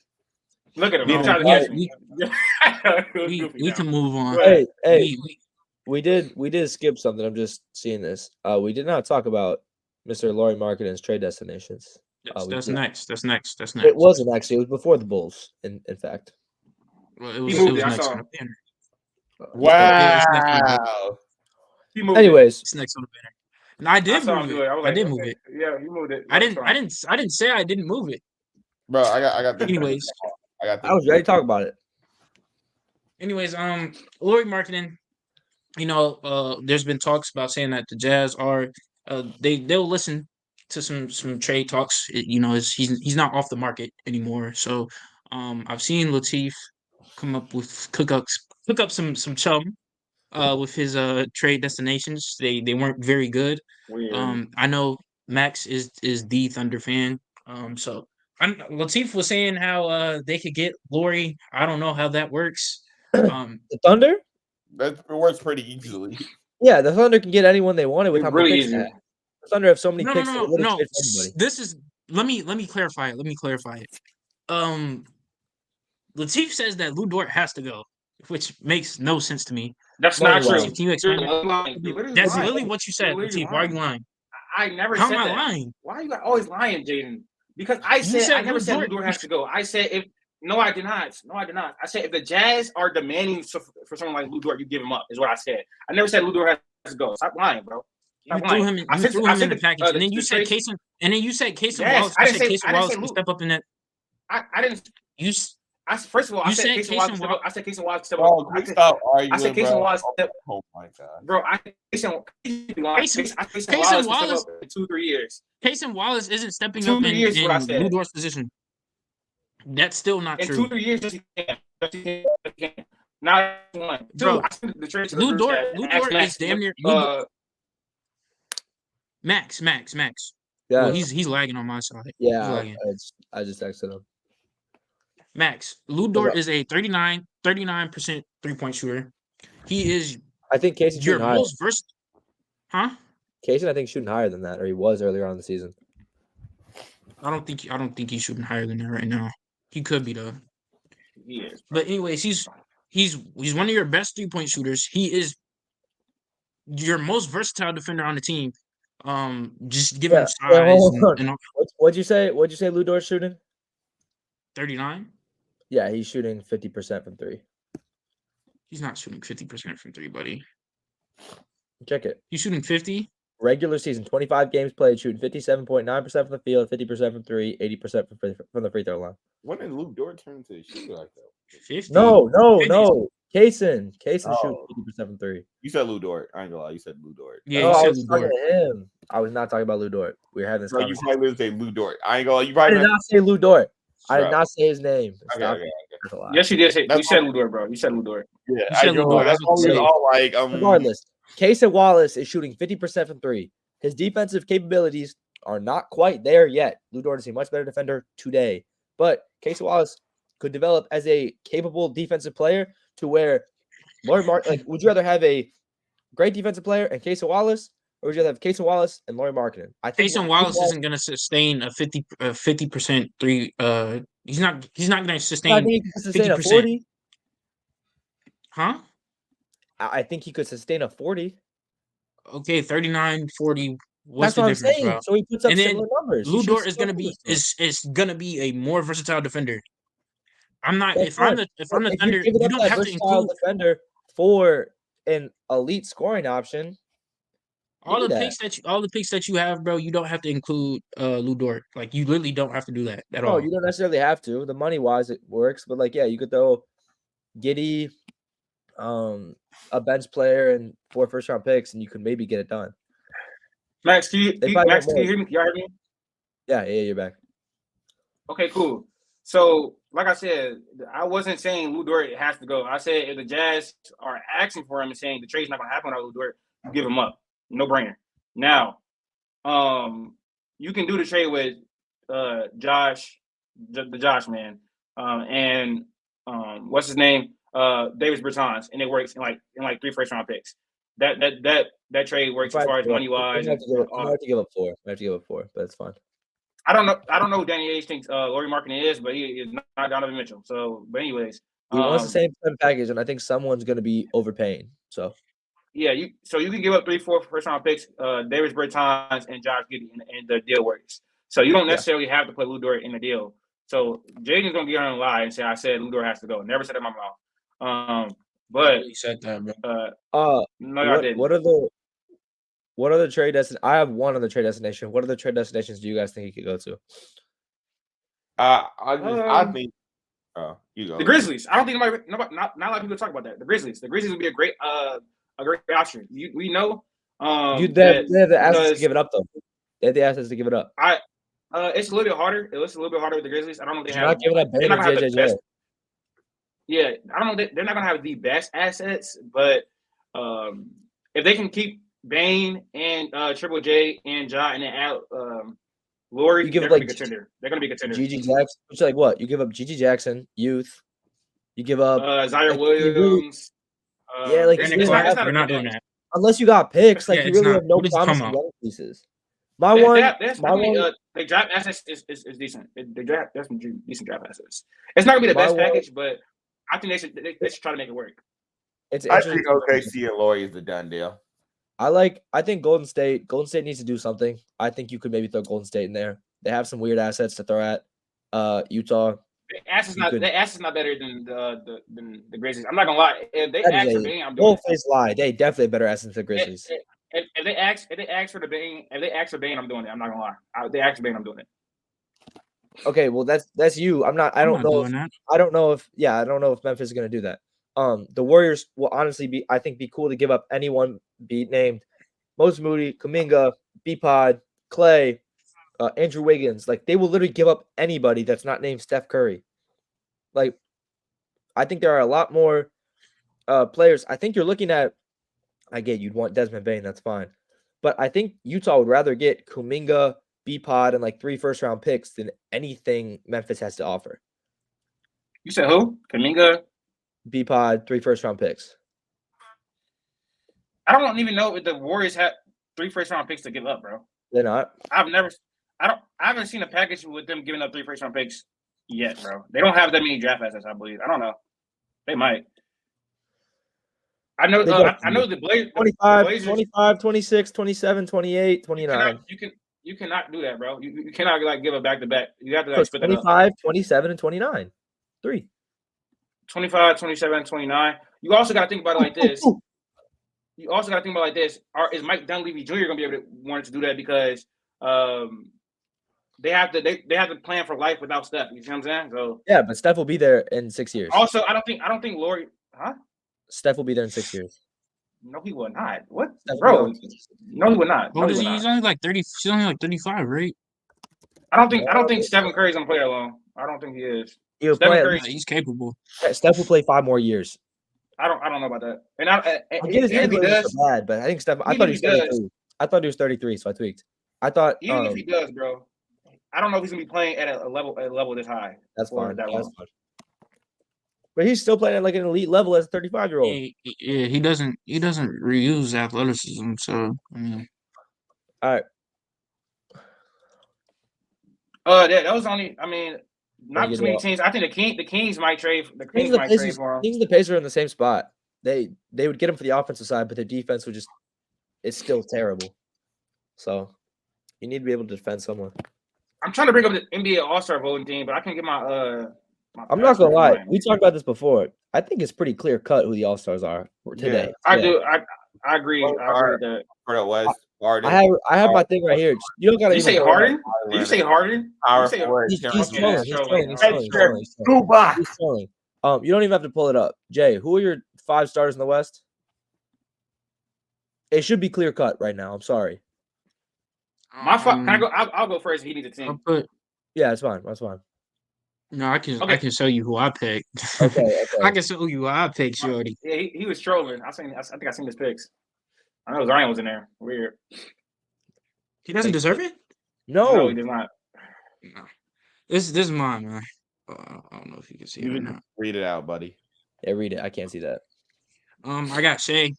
Speaker 3: Look at him. I'm trying to guess me.
Speaker 1: We can move on.
Speaker 4: Hey, we did skip something. I'm just seeing this. We did not talk about Mr. Lauri Markkanen's trade destinations.
Speaker 1: That's next.
Speaker 4: It wasn't actually. It was before the Bulls. In fact.
Speaker 1: Well, it was next on the banner.
Speaker 2: Wow.
Speaker 4: Anyways,
Speaker 1: it's next on the banner. No, I did move it. I did move it.
Speaker 3: Yeah, you moved it.
Speaker 1: I didn't say I didn't move it.
Speaker 2: Bro, I got this.
Speaker 1: Anyways,
Speaker 4: I was ready to talk about it.
Speaker 1: Anyways, Lauri Markkanen, there's been talks about saying that the Jazz are they'll listen to some trade talks. He's not off the market anymore. So I've seen Latif come up with cook up some chum with his trade destinations. They weren't very good.
Speaker 3: Weird.
Speaker 1: I know Max is the Thunder fan. So Latif was saying how they could get Lauri. I don't know how that works.
Speaker 4: The Thunder?
Speaker 2: That works pretty easily.
Speaker 4: Yeah, the Thunder can get anyone they wanted with how many picks
Speaker 3: easy.
Speaker 4: they have. The Thunder have so many picks.
Speaker 1: No. This is let me clarify it. Latif says that Lou Dort has to go, which makes no sense to me.
Speaker 3: That's not true.
Speaker 1: Can you explain that? That's literally what you said, Latif. Why are you lying?
Speaker 3: I never
Speaker 1: How
Speaker 3: said
Speaker 1: am I
Speaker 3: that.
Speaker 1: lying?
Speaker 3: Why are you always lying, Jaden? Because I never said Lou Dort has to go. I said no, I did not. I said if the Jazz are demanding for someone like Lou Dort, you give him up, is what I said. I never said Lou Dort has to go. Stop lying, bro.
Speaker 1: You threw him in the package, and then you said Casey. And then you said Casey Wallace. I said Casey Wallace can step up in that.
Speaker 3: I didn't. First of all, I said Casey Wallace. I said Casey Wallace step up. I said Casey Wallace step.
Speaker 2: Oh my god,
Speaker 3: bro! Casey Wallace step up in 2-3 years.
Speaker 1: Casey Wallace isn't stepping up in Lou Dort's position. That's still not true.
Speaker 3: In 2-3 years, he can. Not one.
Speaker 1: Bro,
Speaker 3: the trade
Speaker 1: Lou Dort is damn near. Max.
Speaker 4: Yeah,
Speaker 1: well, he's lagging on my side.
Speaker 4: Yeah, I just texted him.
Speaker 1: Max, Lou Dort is a 39% 3-point shooter. He is.
Speaker 4: I think Casey's
Speaker 1: your
Speaker 4: shooting
Speaker 1: most versatile. Huh?
Speaker 4: Casey, I think shooting higher than that, or he was earlier on in the season.
Speaker 1: I don't think he's shooting higher than that right now. He could be though.
Speaker 3: He is.
Speaker 1: But anyways, he's one of your best 3-point shooters. He is your most versatile defender on the team. Just give him size.
Speaker 4: What'd you say? Lou Dort's shooting?
Speaker 1: 39.
Speaker 4: Yeah, he's shooting 50% from three.
Speaker 1: He's not shooting 50% from three, buddy.
Speaker 4: Check it.
Speaker 1: He's shooting 50.
Speaker 4: Regular season, 25 games played, shooting 57.9% from the field, 50% from three, 80% from the free throw line.
Speaker 2: When did Lou Dort turn to a shooter like that?
Speaker 1: 50.
Speaker 4: No. Kaysen shoots 50% from three.
Speaker 2: You said Lou Dort. I ain't gonna lie. You said Lou Dort.
Speaker 1: Yeah, you said Lou Dort.
Speaker 4: Him. I was not talking about Lou Dort. We were having this conversation.
Speaker 2: You probably didn't say Lou Dort. I ain't gonna lie. You
Speaker 4: I
Speaker 2: probably
Speaker 4: did not say Lou Dort. I did not say his name.
Speaker 2: Okay.
Speaker 3: Yes, you did. You said Lou Dort, bro. You said Lou Dort.
Speaker 2: Yeah, I know. That's what we all like.
Speaker 4: Regardless, Casey Wallace is shooting 50% from three. His defensive capabilities are not quite there yet. Lou Dort is a much better defender today, but Casey Wallace could develop as a capable defensive player to where Lauri like, would you rather have a great defensive player and Casey Wallace, or would you rather have Casey Wallace and Lauri Markkanen? I think
Speaker 1: Jason Wallace isn't going to sustain a 50% three. He's not going to
Speaker 4: I
Speaker 1: sustain
Speaker 4: think he could sustain
Speaker 1: 50%.
Speaker 4: a 40.
Speaker 1: Huh?
Speaker 4: I think he could sustain a 40.
Speaker 1: Okay, 39, 40. What's
Speaker 4: That's
Speaker 1: the
Speaker 4: what I'm
Speaker 1: difference,
Speaker 4: saying.
Speaker 1: bro?
Speaker 4: So he puts up
Speaker 1: And then
Speaker 4: similar numbers. He
Speaker 1: Lou
Speaker 4: should
Speaker 1: Dort is
Speaker 4: still
Speaker 1: gonna
Speaker 4: do
Speaker 1: be
Speaker 4: this stuff.
Speaker 1: is gonna be a more versatile defender. I'm not
Speaker 4: That's
Speaker 1: if I'm
Speaker 4: fine.
Speaker 1: the
Speaker 4: But if you're
Speaker 1: Thunder,
Speaker 4: giving
Speaker 1: you
Speaker 4: up
Speaker 1: don't
Speaker 4: that
Speaker 1: have to
Speaker 4: versatile
Speaker 1: include
Speaker 4: defender for an elite scoring option,
Speaker 1: all
Speaker 4: do
Speaker 1: the
Speaker 4: that.
Speaker 1: picks that you have, bro. You don't have to include Lou Dort. Like you literally don't have to do that at
Speaker 4: No,
Speaker 1: all.
Speaker 4: you don't necessarily have to. The money wise, it works. But like, yeah, you could throw Giddy, a bench player, and 4 first-round picks, and you could maybe get it done.
Speaker 3: Max, can you
Speaker 4: They probably
Speaker 3: Max,
Speaker 4: want
Speaker 3: can you
Speaker 4: more.
Speaker 3: hear me? Y'all hear me?
Speaker 4: Yeah, you're back.
Speaker 3: Okay, cool. So, like I said, I wasn't saying Lou Dort has to go. I said if the Jazz are asking for him and saying the trade's not going to happen without Lou Dort, you give him up. No brainer. Now, you can do the trade with Josh, the Josh man, and what's his name, Davis Bertans, and it works in like 3 first-round picks. That trade works as far as money wise.
Speaker 4: I have to give up 4. I have to give up 4, but it's fine.
Speaker 3: I don't know who Danny Ainge thinks Lauri Markkanen is, but he is not Donovan Mitchell. So, but anyways,
Speaker 4: He wants the same package, and I think someone's going to be overpaying. So
Speaker 3: yeah, you can give up 3-4 first-round picks, Davis Bertans and Josh Giddey, and the deal works. So you don't necessarily have to put Lou Dort in the deal. So Jaden's gonna get on a lie and say I said Lou Dort has to go. Never said that in my mouth. But
Speaker 1: You said that, bro.
Speaker 3: no, I didn't.
Speaker 4: What other trade destination? I have one other trade destination. What other trade destinations do you guys think he could go to?
Speaker 2: I think you go.
Speaker 3: The Grizzlies. I don't think nobody not a lot of people talk about that. The Grizzlies would be a great option. We know.
Speaker 4: They have the assets to give it up though. They have the assets to give it up.
Speaker 3: It's a little bit harder. It's a little bit harder with the Grizzlies. I don't know if they have.
Speaker 4: Not giving up
Speaker 3: They're not gonna have the
Speaker 4: JJJ.
Speaker 3: best. Yeah, I don't know. They're not gonna have the best assets, but if they can keep Bane and Triple J and Ja and then add Lauri, they're gonna be contender. They're gonna be contender.
Speaker 4: GG Jackson, which like what? You give up GG Jackson, youth. You give up
Speaker 3: Zaire Williams.
Speaker 1: They're not doing that.
Speaker 4: Unless you got picks, like you really have no
Speaker 1: promising
Speaker 4: young pieces.
Speaker 3: They draft assets is decent. They draft some decent draft assets. It's not gonna be the best package, but I think they should try to make it work.
Speaker 2: I think OKC and Lauri is the done deal.
Speaker 4: I think Golden State needs to do something. I think you could maybe throw Golden State in there. They have some weird assets to throw at Utah.
Speaker 3: The ass is not better than the Grizzlies. I'm not gonna lie. If they ask for Bane, I'm doing it.
Speaker 4: Full-faced lie. They definitely have better assets than the Grizzlies.
Speaker 3: If they ask for the Bane, I'm doing it. I'm not gonna lie. If they ask for Bane, I'm doing it.
Speaker 4: Okay, well that's you. I don't know if Memphis is gonna do that. The Warriors will honestly be cool to give up anyone be named Moses Moody, Kuminga, B-Pod, Clay, Andrew Wiggins. Like they will literally give up anybody that's not named Steph Curry. Like I think there are a lot more players. I think you're looking at. I get you'd want Desmond Bane, that's fine, but I think Utah would rather get Kuminga, B-Pod, and like 3 first-round picks than anything Memphis has to offer.
Speaker 3: You said who? Kuminga,
Speaker 4: B-Pod, 3 first-round picks.
Speaker 3: I don't even know if the Warriors have 3 first-round picks to give up, bro.
Speaker 4: They're not.
Speaker 3: I haven't seen a package with them giving up 3 first-round picks yet, bro. They don't have that many draft assets, I believe. I don't know. They might. I know the Blazers
Speaker 4: 25, 26, 27, 28, 29.
Speaker 3: You cannot do that, bro. You cannot like give a back-to-back. You have to like split
Speaker 4: 25, 27, and 29. 3.
Speaker 3: 25, 27, 29. You also got to think about it like this. Is Mike Dunleavy Jr. going to be able to want to do that because they have to plan for life without Steph. You see what I'm saying? So
Speaker 4: yeah, but Steph will be there in 6 years.
Speaker 3: Also, I don't think Lauri, huh?
Speaker 4: Steph will be there in 6 years.
Speaker 3: No, he will not. What, bro? No, he would not. No,
Speaker 1: he's only like 30. He's only like 35, right?
Speaker 3: I don't think Stephen Curry's gonna play that long. I don't think he is.
Speaker 1: He's capable.
Speaker 4: Steph will play 5 more years.
Speaker 3: I don't know about that. And
Speaker 4: I get his injury bad, but I think Steph. I thought he was 33. I thought he was 33, so I tweaked. I thought
Speaker 3: Even if he does, bro, I don't know if he's gonna be playing at a level this high.
Speaker 4: that's
Speaker 3: or
Speaker 4: fine.
Speaker 3: that
Speaker 4: That's
Speaker 3: long.
Speaker 4: fine. But he's still playing at like an elite level as a 35-year-old.
Speaker 1: Yeah, he doesn't reuse athleticism. So I mean,
Speaker 4: All right.
Speaker 3: That was only. I mean, not
Speaker 4: you
Speaker 3: too many
Speaker 4: do?
Speaker 3: teams. I think the Kings might trade. The
Speaker 4: Kings
Speaker 3: Kings
Speaker 4: and the
Speaker 3: might trade
Speaker 4: Pacers,
Speaker 3: for him.
Speaker 4: Kings and the Pacers are in the same spot. They would get him for the offensive side, but their defense would it's still terrible. So you need to be able to defend someone.
Speaker 3: I'm trying to bring up the NBA All-Star voting team, but I can't get my
Speaker 4: I'm not gonna lie.
Speaker 3: password.
Speaker 4: We talked about this before. I think it's pretty clear cut who the All Stars are today.
Speaker 2: Yeah.
Speaker 3: I do. I agree. I agree with that.
Speaker 2: For the West, Harden.
Speaker 4: I have my thing right here. You don't gotta
Speaker 3: Did you
Speaker 4: even
Speaker 3: say
Speaker 4: pull it up.
Speaker 3: Harden? Did you say Harden?
Speaker 2: Power
Speaker 3: Did you say
Speaker 2: forward.
Speaker 4: He's
Speaker 2: Terrence
Speaker 3: Okay,
Speaker 4: trolling.
Speaker 3: that's
Speaker 4: He's
Speaker 3: trolling.
Speaker 4: trolling. He's trolling.
Speaker 2: Go back.
Speaker 4: He's trolling. You don't even have to pull it up. Jay, who are your 5 starters in the West? It should be clear cut right now. I'm sorry.
Speaker 3: My can I go? I'll go first if he needs a
Speaker 1: I'll
Speaker 3: team.
Speaker 1: put.
Speaker 4: Yeah, that's fine. That's fine.
Speaker 1: No, I can.
Speaker 3: Okay.
Speaker 1: I can show you who I picked.
Speaker 4: Okay.
Speaker 1: I can show you who I picked, shorty.
Speaker 3: Yeah, he was trolling. I think I seen his picks. I know Zion was in there. Weird.
Speaker 1: He doesn't deserve it.
Speaker 3: No, he
Speaker 4: No.
Speaker 3: does not.
Speaker 1: No. This is mine, man. I don't know if you can see it or
Speaker 2: You
Speaker 1: not.
Speaker 2: read it out, buddy.
Speaker 4: Yeah, read it. I can't see that.
Speaker 1: I got Shea.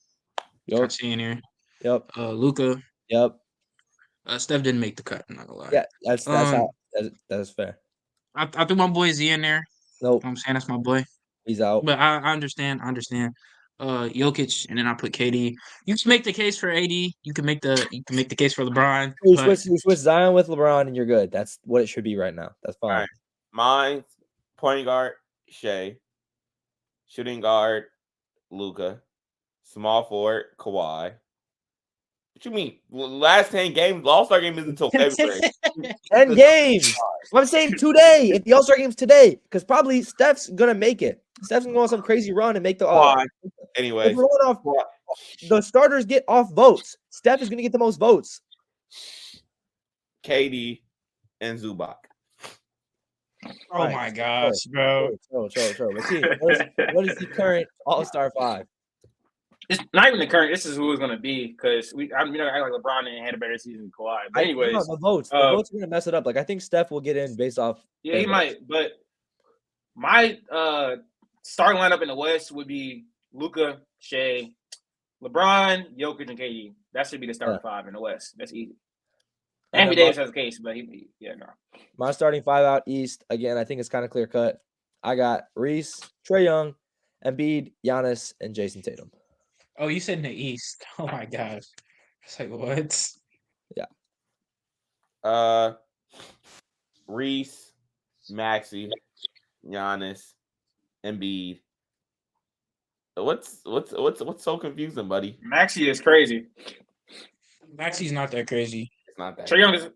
Speaker 4: Yep.
Speaker 1: Got Shea in here.
Speaker 4: Yep.
Speaker 1: Luca.
Speaker 4: Yep.
Speaker 1: Steph didn't make the cut. I'm not gonna lie.
Speaker 4: Yeah, that's that's fair.
Speaker 1: I threw my boy Z in there.
Speaker 4: Nope.
Speaker 1: I'm saying that's my boy.
Speaker 4: He's out.
Speaker 1: But I understand. Jokic, and then I put KD. You can make the case for AD. You can make the case for LeBron.
Speaker 4: You
Speaker 1: But
Speaker 4: switch Zion with LeBron and you're good. That's what it should be right now. That's fine.
Speaker 2: All right. Mine, point guard, Shea. Shooting guard, Luca. Small forward, Kawhi. What you mean? Last 10 games, the All-Star game isn't until February.
Speaker 4: 10 games. I'm saying today. If the All-Star game's today, because probably Steph's gonna make it. Steph's gonna go on some crazy run and make the
Speaker 2: Kawhi.
Speaker 4: if
Speaker 2: Anyways,
Speaker 4: we're going off, the starters get off votes. Steph is gonna get the most votes.
Speaker 2: KD and Zubac.
Speaker 1: oh
Speaker 4: Right.
Speaker 1: my gosh, bro.
Speaker 4: Let's see. What is the current All-Star 5?
Speaker 3: It's not even the current. This is who it's gonna be because I like LeBron and had a better season than Kawhi. But anyways,
Speaker 4: the votes. The votes are gonna mess it up. Like I think Steph will get in based off.
Speaker 3: yeah, he might. But my starting lineup in the West would be Luka, Shea, LeBron, Jokic, and KD. That should be the starting 5 in the West. That's easy.
Speaker 4: And
Speaker 3: Anthony
Speaker 4: then
Speaker 3: Davis has a case, but no.
Speaker 4: My starting 5 out East again. I think it's kind of clear cut. I got Reese, Trae Young, Embiid, Giannis, and Jason Tatum.
Speaker 1: Oh, you said in the East. Oh my gosh. It's like what?
Speaker 2: Reese, Maxey, Giannis, Embiid. What's so confusing, buddy?
Speaker 3: Maxey is crazy.
Speaker 1: Maxey's not that crazy.
Speaker 2: It's not that.
Speaker 3: Trae Young is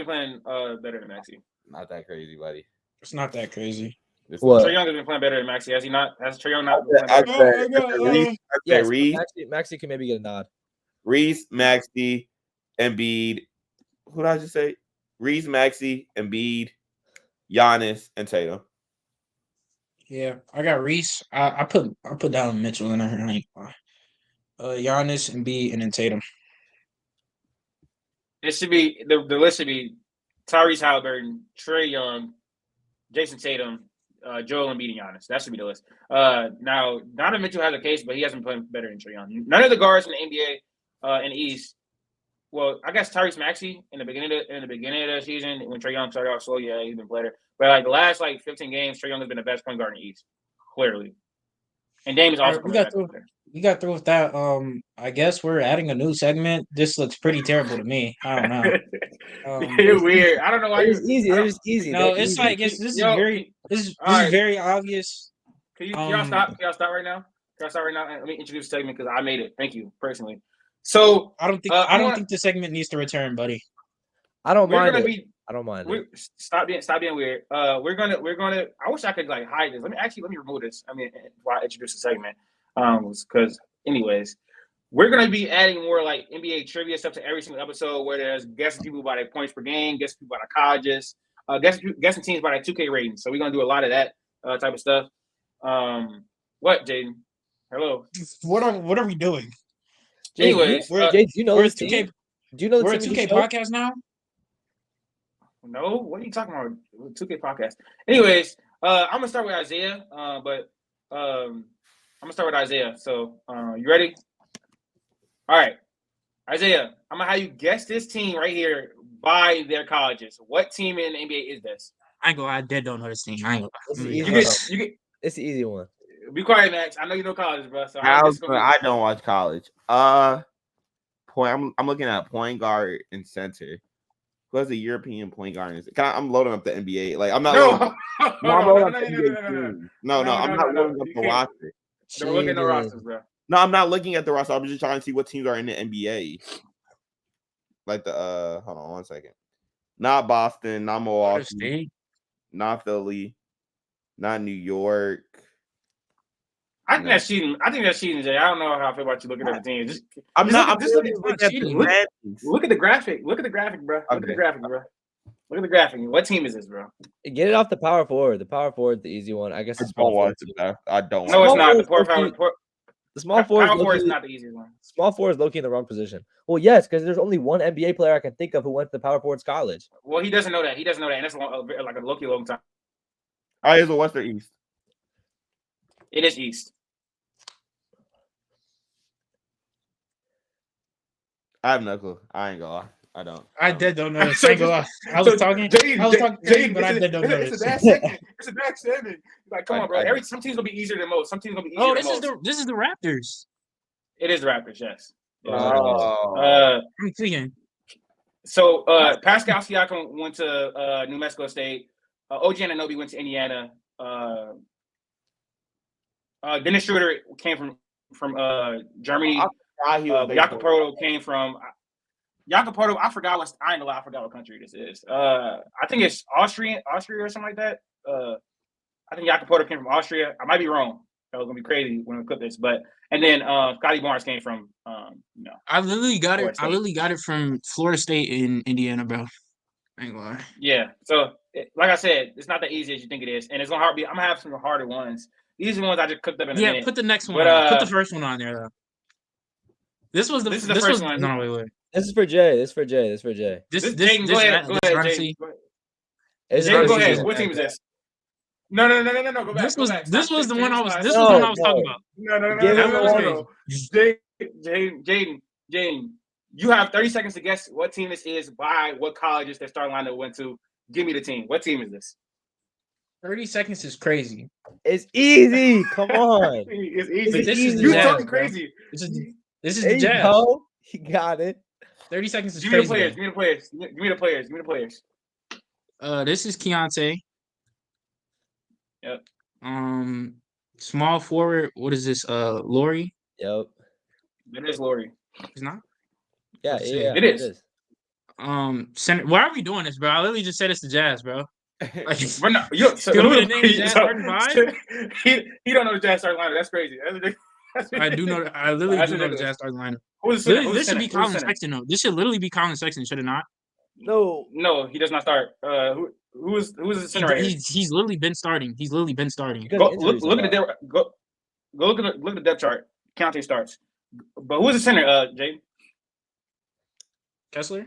Speaker 3: playing better than Maxey.
Speaker 2: Not that crazy, buddy.
Speaker 1: It's not that crazy.
Speaker 4: What?
Speaker 3: Trae Young has been playing better than Maxey. Has he not? Has Trae Young not?
Speaker 2: I
Speaker 3: Been playing better?
Speaker 2: said Reese.
Speaker 4: Yes,
Speaker 2: Reese,
Speaker 4: Maxey can maybe get a nod.
Speaker 2: Reese, Maxey, Embiid. Who did I just say? Reese, Maxey, Embiid, Giannis, and Tatum.
Speaker 1: Yeah, I got Reese. I put down Mitchell in there. Giannis, Embiid, and then Tatum.
Speaker 3: It should be the list should be Tyrese Halliburton, Trae Young, Jason Tatum, Joel Embiid, and Giannis. That should be the list. Now Donovan Mitchell has a case, but he hasn't played better than Trae Young. None of the guards in the NBA in the East. Well, I guess Tyrese Maxey in the beginning of the season when Trae Young started off slow, yeah, he's been better. But like the last 15 games, Trae Young has been the best point guard in the East, clearly. And Dame is also
Speaker 1: We got through with that. I guess we're adding a new segment. This looks pretty terrible to me. I don't know.
Speaker 3: It's weird. I don't know why.
Speaker 4: It's easy. They're just easy.
Speaker 1: No,
Speaker 4: They're
Speaker 1: it's
Speaker 4: easy.
Speaker 1: like this is
Speaker 3: Alright.
Speaker 1: very obvious.
Speaker 3: Can y'all stop? Can y'all stop right now? Can y'all stop right now? Let me introduce the segment because I made it. Thank you personally. So
Speaker 1: I don't think the segment needs to return, buddy.
Speaker 4: I don't
Speaker 3: we're
Speaker 4: mind
Speaker 3: gonna
Speaker 4: it.
Speaker 3: be.
Speaker 4: I don't mind it.
Speaker 3: Stop being weird. We're gonna. I wish I could hide this. Let me remove this. I mean, while I introduce the segment, because anyways, we're gonna be adding more NBA trivia stuff to every single episode. Where there's guessing people by their points per game, guessing people by their colleges, guessing teams by their 2K ratings. So we're gonna do a lot of that type of stuff. What, Jaden? Hello.
Speaker 1: What are we doing?
Speaker 3: Anyways,
Speaker 4: Jay, do you know
Speaker 1: we're
Speaker 4: this
Speaker 1: 2K.
Speaker 4: team? Do you know the
Speaker 1: We're a
Speaker 4: team
Speaker 1: 2K
Speaker 4: you showed?
Speaker 1: podcast now.
Speaker 3: No, what are you talking about? 2K podcast. Anyways, I'm gonna start with Isaiah. I'm gonna start with Isaiah. So, you ready? All right, Isaiah. I'm gonna have you guess this team right here by their colleges. What team in the NBA is this?
Speaker 1: I ain't gonna lie, I dead don't know this team. I ain't gonna
Speaker 4: It's
Speaker 1: lie.
Speaker 4: the
Speaker 1: I'm
Speaker 4: easy
Speaker 1: gonna be
Speaker 4: one.
Speaker 1: honest.
Speaker 3: You get.
Speaker 4: It's the easy one.
Speaker 3: Be quiet, Max. I know you know college, bro. So
Speaker 2: I don't watch college. I'm looking at point guard and center. Who has a European point guard? I'm loading up the NBA. Like I'm not.
Speaker 3: No,
Speaker 2: I'm loading up the NBA team. No, I'm not loading up
Speaker 3: You
Speaker 2: the
Speaker 3: can't.
Speaker 2: roster.
Speaker 3: Don't look at no
Speaker 4: Cheating.
Speaker 3: rosters, bro.
Speaker 2: No, I'm not looking at the roster. I'm just trying to see what teams are in the NBA. Like the hold on one second. Not Boston, not
Speaker 1: Florida
Speaker 2: Milwaukee,
Speaker 1: State.
Speaker 2: not Philly, not New York.
Speaker 3: I think that's cheating. Jay. I don't know how I feel about you looking at the team.
Speaker 2: I'm
Speaker 3: Just
Speaker 2: not.
Speaker 3: look-
Speaker 2: I'm
Speaker 3: just
Speaker 2: looking
Speaker 1: look-
Speaker 2: at the
Speaker 1: cheating.
Speaker 2: standings.
Speaker 3: Look at the graphic. Look at the graphic, bro. Look at the
Speaker 2: Okay.
Speaker 3: graphic, bro. Look at the graphic. What team is this, bro?
Speaker 4: Get it off the power forward. The power forward, the easy one. I guess
Speaker 2: I
Speaker 4: the
Speaker 2: don't
Speaker 4: small
Speaker 2: watch
Speaker 4: forward.
Speaker 2: it. I don't.
Speaker 3: No,
Speaker 2: watch
Speaker 3: it's
Speaker 2: it.
Speaker 3: not. The
Speaker 4: forward
Speaker 3: power
Speaker 4: is
Speaker 3: forward.
Speaker 4: The small forward.
Speaker 3: Power forward is not the easiest one.
Speaker 4: Small forward is low-key in the wrong position. Well, yes, because there's only one NBA player I can think of who went to the power forwards college.
Speaker 3: Well, he doesn't know that. And that's like a low-key long time.
Speaker 2: All right, it's the West or East.
Speaker 3: It is East.
Speaker 2: I have no clue. I ain't gonna lie. I don't.
Speaker 1: I dead don't know this. I ain't gonna lie. I was talking crazy, but I dead don't know
Speaker 3: It's
Speaker 1: this.
Speaker 3: a bad second. It's a bad second. Like, come on, bro.
Speaker 2: I-
Speaker 3: Some teams gonna be easier than most. Some teams gonna be easier
Speaker 1: Oh,
Speaker 3: than most.
Speaker 1: this is the Raptors.
Speaker 3: It is the Raptors, yes.
Speaker 2: Oh.
Speaker 1: I'm thinking.
Speaker 3: So Pascal Siakam went to New Mexico State. OG Anunoby went to Indiana. Dennis Schroeder came from Germany. Jakob came from Jakob. I forgot what country this is. I think it's Austria or something like that. I think Jakob came from Austria. I might be wrong. That was gonna be crazy when we clip this, and then Scotty Barnes came from
Speaker 1: I literally got
Speaker 3: Florida
Speaker 1: it.
Speaker 3: State.
Speaker 1: I literally got it from Florida State in Indiana, bro. I ain't gonna lie.
Speaker 3: Yeah. So like I said, it's not that easy as you think it is, and it's gonna I'm gonna have some harder ones. These are the ones I just cooked up in a minute.
Speaker 1: Put the next one.
Speaker 3: But,
Speaker 1: on. Put the first one on there though. This is the first one. No, wait.
Speaker 4: This is for Jay. This is for Jay.
Speaker 3: Jaden, go ahead. Go ahead,
Speaker 1: honestly,
Speaker 4: It's
Speaker 3: Jaden, go
Speaker 4: honestly-
Speaker 3: ahead. What team is this? No. Go back.
Speaker 1: This was the one I was. This
Speaker 3: No,
Speaker 1: was the one I was talking about.
Speaker 4: Give him
Speaker 3: No. Jaden, you have 30 seconds to guess what team this is, by what colleges their starting lineup went to. Give me the team. What team is this?
Speaker 1: 30 seconds is crazy.
Speaker 4: It's easy. Come on.
Speaker 3: It's
Speaker 1: But
Speaker 3: easy.
Speaker 1: this is the
Speaker 3: You're
Speaker 1: Jazz,
Speaker 3: talking
Speaker 1: bro.
Speaker 3: crazy.
Speaker 1: This is
Speaker 4: There
Speaker 1: the
Speaker 4: you
Speaker 1: Jazz.
Speaker 4: go. He got it.
Speaker 1: 30 seconds is
Speaker 3: Give me the
Speaker 1: crazy.
Speaker 3: players. Give me the players.
Speaker 1: This is Keontae.
Speaker 3: Yep.
Speaker 1: Small forward. What is this? Lauri.
Speaker 4: Yep.
Speaker 3: It is Lauri.
Speaker 1: It's not.
Speaker 4: Yeah,
Speaker 1: Let's see.
Speaker 4: yeah.
Speaker 3: It is.
Speaker 1: Center. Why are we doing this, bro? I literally just said it's the Jazz, bro. Like,
Speaker 3: But no, you
Speaker 1: want me to name the Jazz starting five?
Speaker 3: He don't know the Jazz starting lineup. That's crazy.
Speaker 1: I do know. I literally
Speaker 3: That's
Speaker 1: do know the
Speaker 3: ridiculous.
Speaker 1: Jazz starting lineup.
Speaker 3: Who's the center?
Speaker 1: This should be
Speaker 3: Who's the
Speaker 1: Colin
Speaker 3: center?
Speaker 1: Sexton, though. This should literally be Colin Sexton, should it not?
Speaker 4: No.
Speaker 3: No, he does not start. Who is the center right here?
Speaker 1: He's literally been starting.
Speaker 4: Because
Speaker 3: Go
Speaker 4: injuries
Speaker 3: look
Speaker 4: are
Speaker 3: at the depth. Go look at the depth chart. Counting starts. But who's the center? Jay.
Speaker 1: Kessler.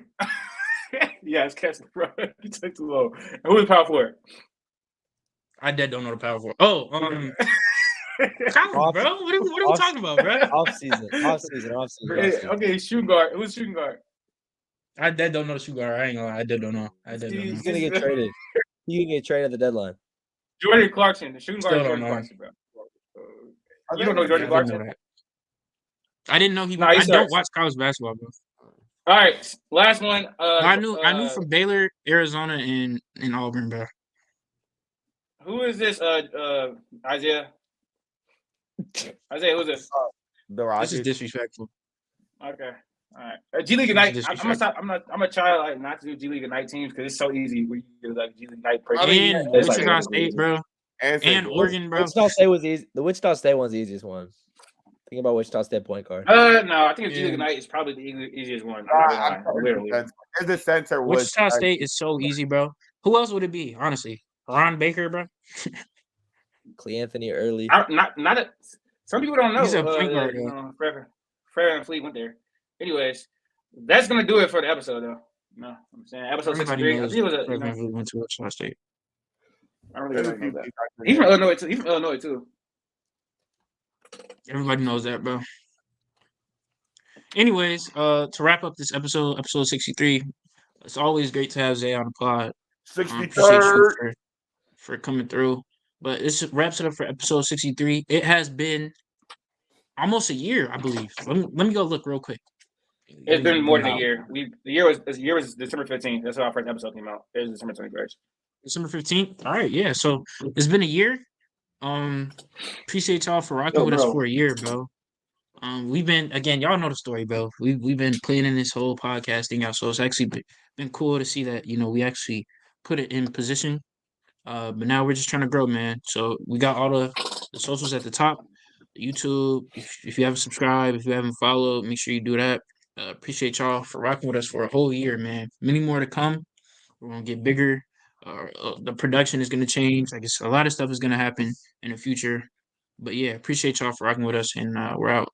Speaker 3: Yeah, it's Kessler, bro. You took too low. And who is power forward?
Speaker 1: I dead don't know the power forward. Oh, Colin, bro. What are we talking about, bro?
Speaker 4: Off season.
Speaker 3: Okay, shooting guard. Who's shooting guard?
Speaker 1: I dead don't know the shoe guard. I ain't gonna lie. I dead don't know.
Speaker 4: He's gonna get traded. He can get traded at the deadline.
Speaker 3: Jordan Clarkson. The shooting guard is
Speaker 1: Still don't
Speaker 3: Jordan
Speaker 1: know.
Speaker 3: Clarkson, bro. You don't know Jordan
Speaker 1: I
Speaker 3: Clarkson?
Speaker 1: didn't know that. I didn't know he.
Speaker 3: Nah, he
Speaker 1: I don't
Speaker 3: starts.
Speaker 1: watch college basketball, bro.
Speaker 3: All right, last one.
Speaker 1: I knew from Baylor, Arizona, and Auburn, bro.
Speaker 3: Who is this? Isaiah. Isaiah, who's this?
Speaker 2: The
Speaker 1: This
Speaker 2: Rockets.
Speaker 1: is disrespectful.
Speaker 3: Okay. All right. G League Ignite.
Speaker 1: This is
Speaker 3: I'm gonna try like not to do G League Ignite teams because it's so easy. We do like G League Ignite.
Speaker 2: I mean,
Speaker 1: And
Speaker 3: it's like-
Speaker 1: Wichita State, bro, and Oregon, bro.
Speaker 4: Wichita State was easy. The Wichita State one's the easiest one. Think about Wichita State point guard.
Speaker 3: No, I think G
Speaker 1: Yeah.
Speaker 3: League Ignite is probably the easiest one. I'm not gonna lie, literally.
Speaker 2: As a center was
Speaker 1: Wichita State is so easy, bro. Who else would it be? Honestly, Ron Baker, bro.
Speaker 4: Clay Anthony early.
Speaker 3: Not a, some people don't know.
Speaker 1: He's a point guard,
Speaker 3: Fred and Fleet went there. Anyways, that's gonna do it for the episode, though. No, I'm saying episode
Speaker 1: Everybody
Speaker 3: 63. I
Speaker 1: knows
Speaker 3: think it was a,
Speaker 1: Fred VanVleet went to Wichita State.
Speaker 3: I don't really
Speaker 2: There's a
Speaker 3: know
Speaker 2: few
Speaker 3: that.
Speaker 2: people I
Speaker 3: He's from
Speaker 2: forget.
Speaker 3: Illinois too. He's from Illinois too.
Speaker 1: Everybody knows that, bro. Anyways, to wrap up this episode 63, it's always great to have Zay on the pod. Appreciate you
Speaker 2: 63rd.
Speaker 1: for coming through. But this wraps it up for episode 63. It has been almost a year, I believe. Let me go look real quick.
Speaker 3: It's been more than a
Speaker 1: Wow.
Speaker 3: year. The year was December 15th. That's how our first episode came out. It was December 21st.
Speaker 1: December 15th. All right, yeah. So it's been a year. Appreciate y'all for rocking with us for a year, bro. We've been again, y'all know the story, bro. We've been planning this whole podcast thing out, so it's actually been cool to see that we actually put it in position. But now we're just trying to grow, man. So we got all the socials at the top. YouTube. If you haven't subscribed, if you haven't followed, make sure you do that. Appreciate y'all for rocking with us for a whole year, man. Many more to come. We're gonna get bigger. The production is gonna change. Like it's a lot of stuff is gonna happen in the future. But yeah, appreciate y'all for rocking with us, and we're out.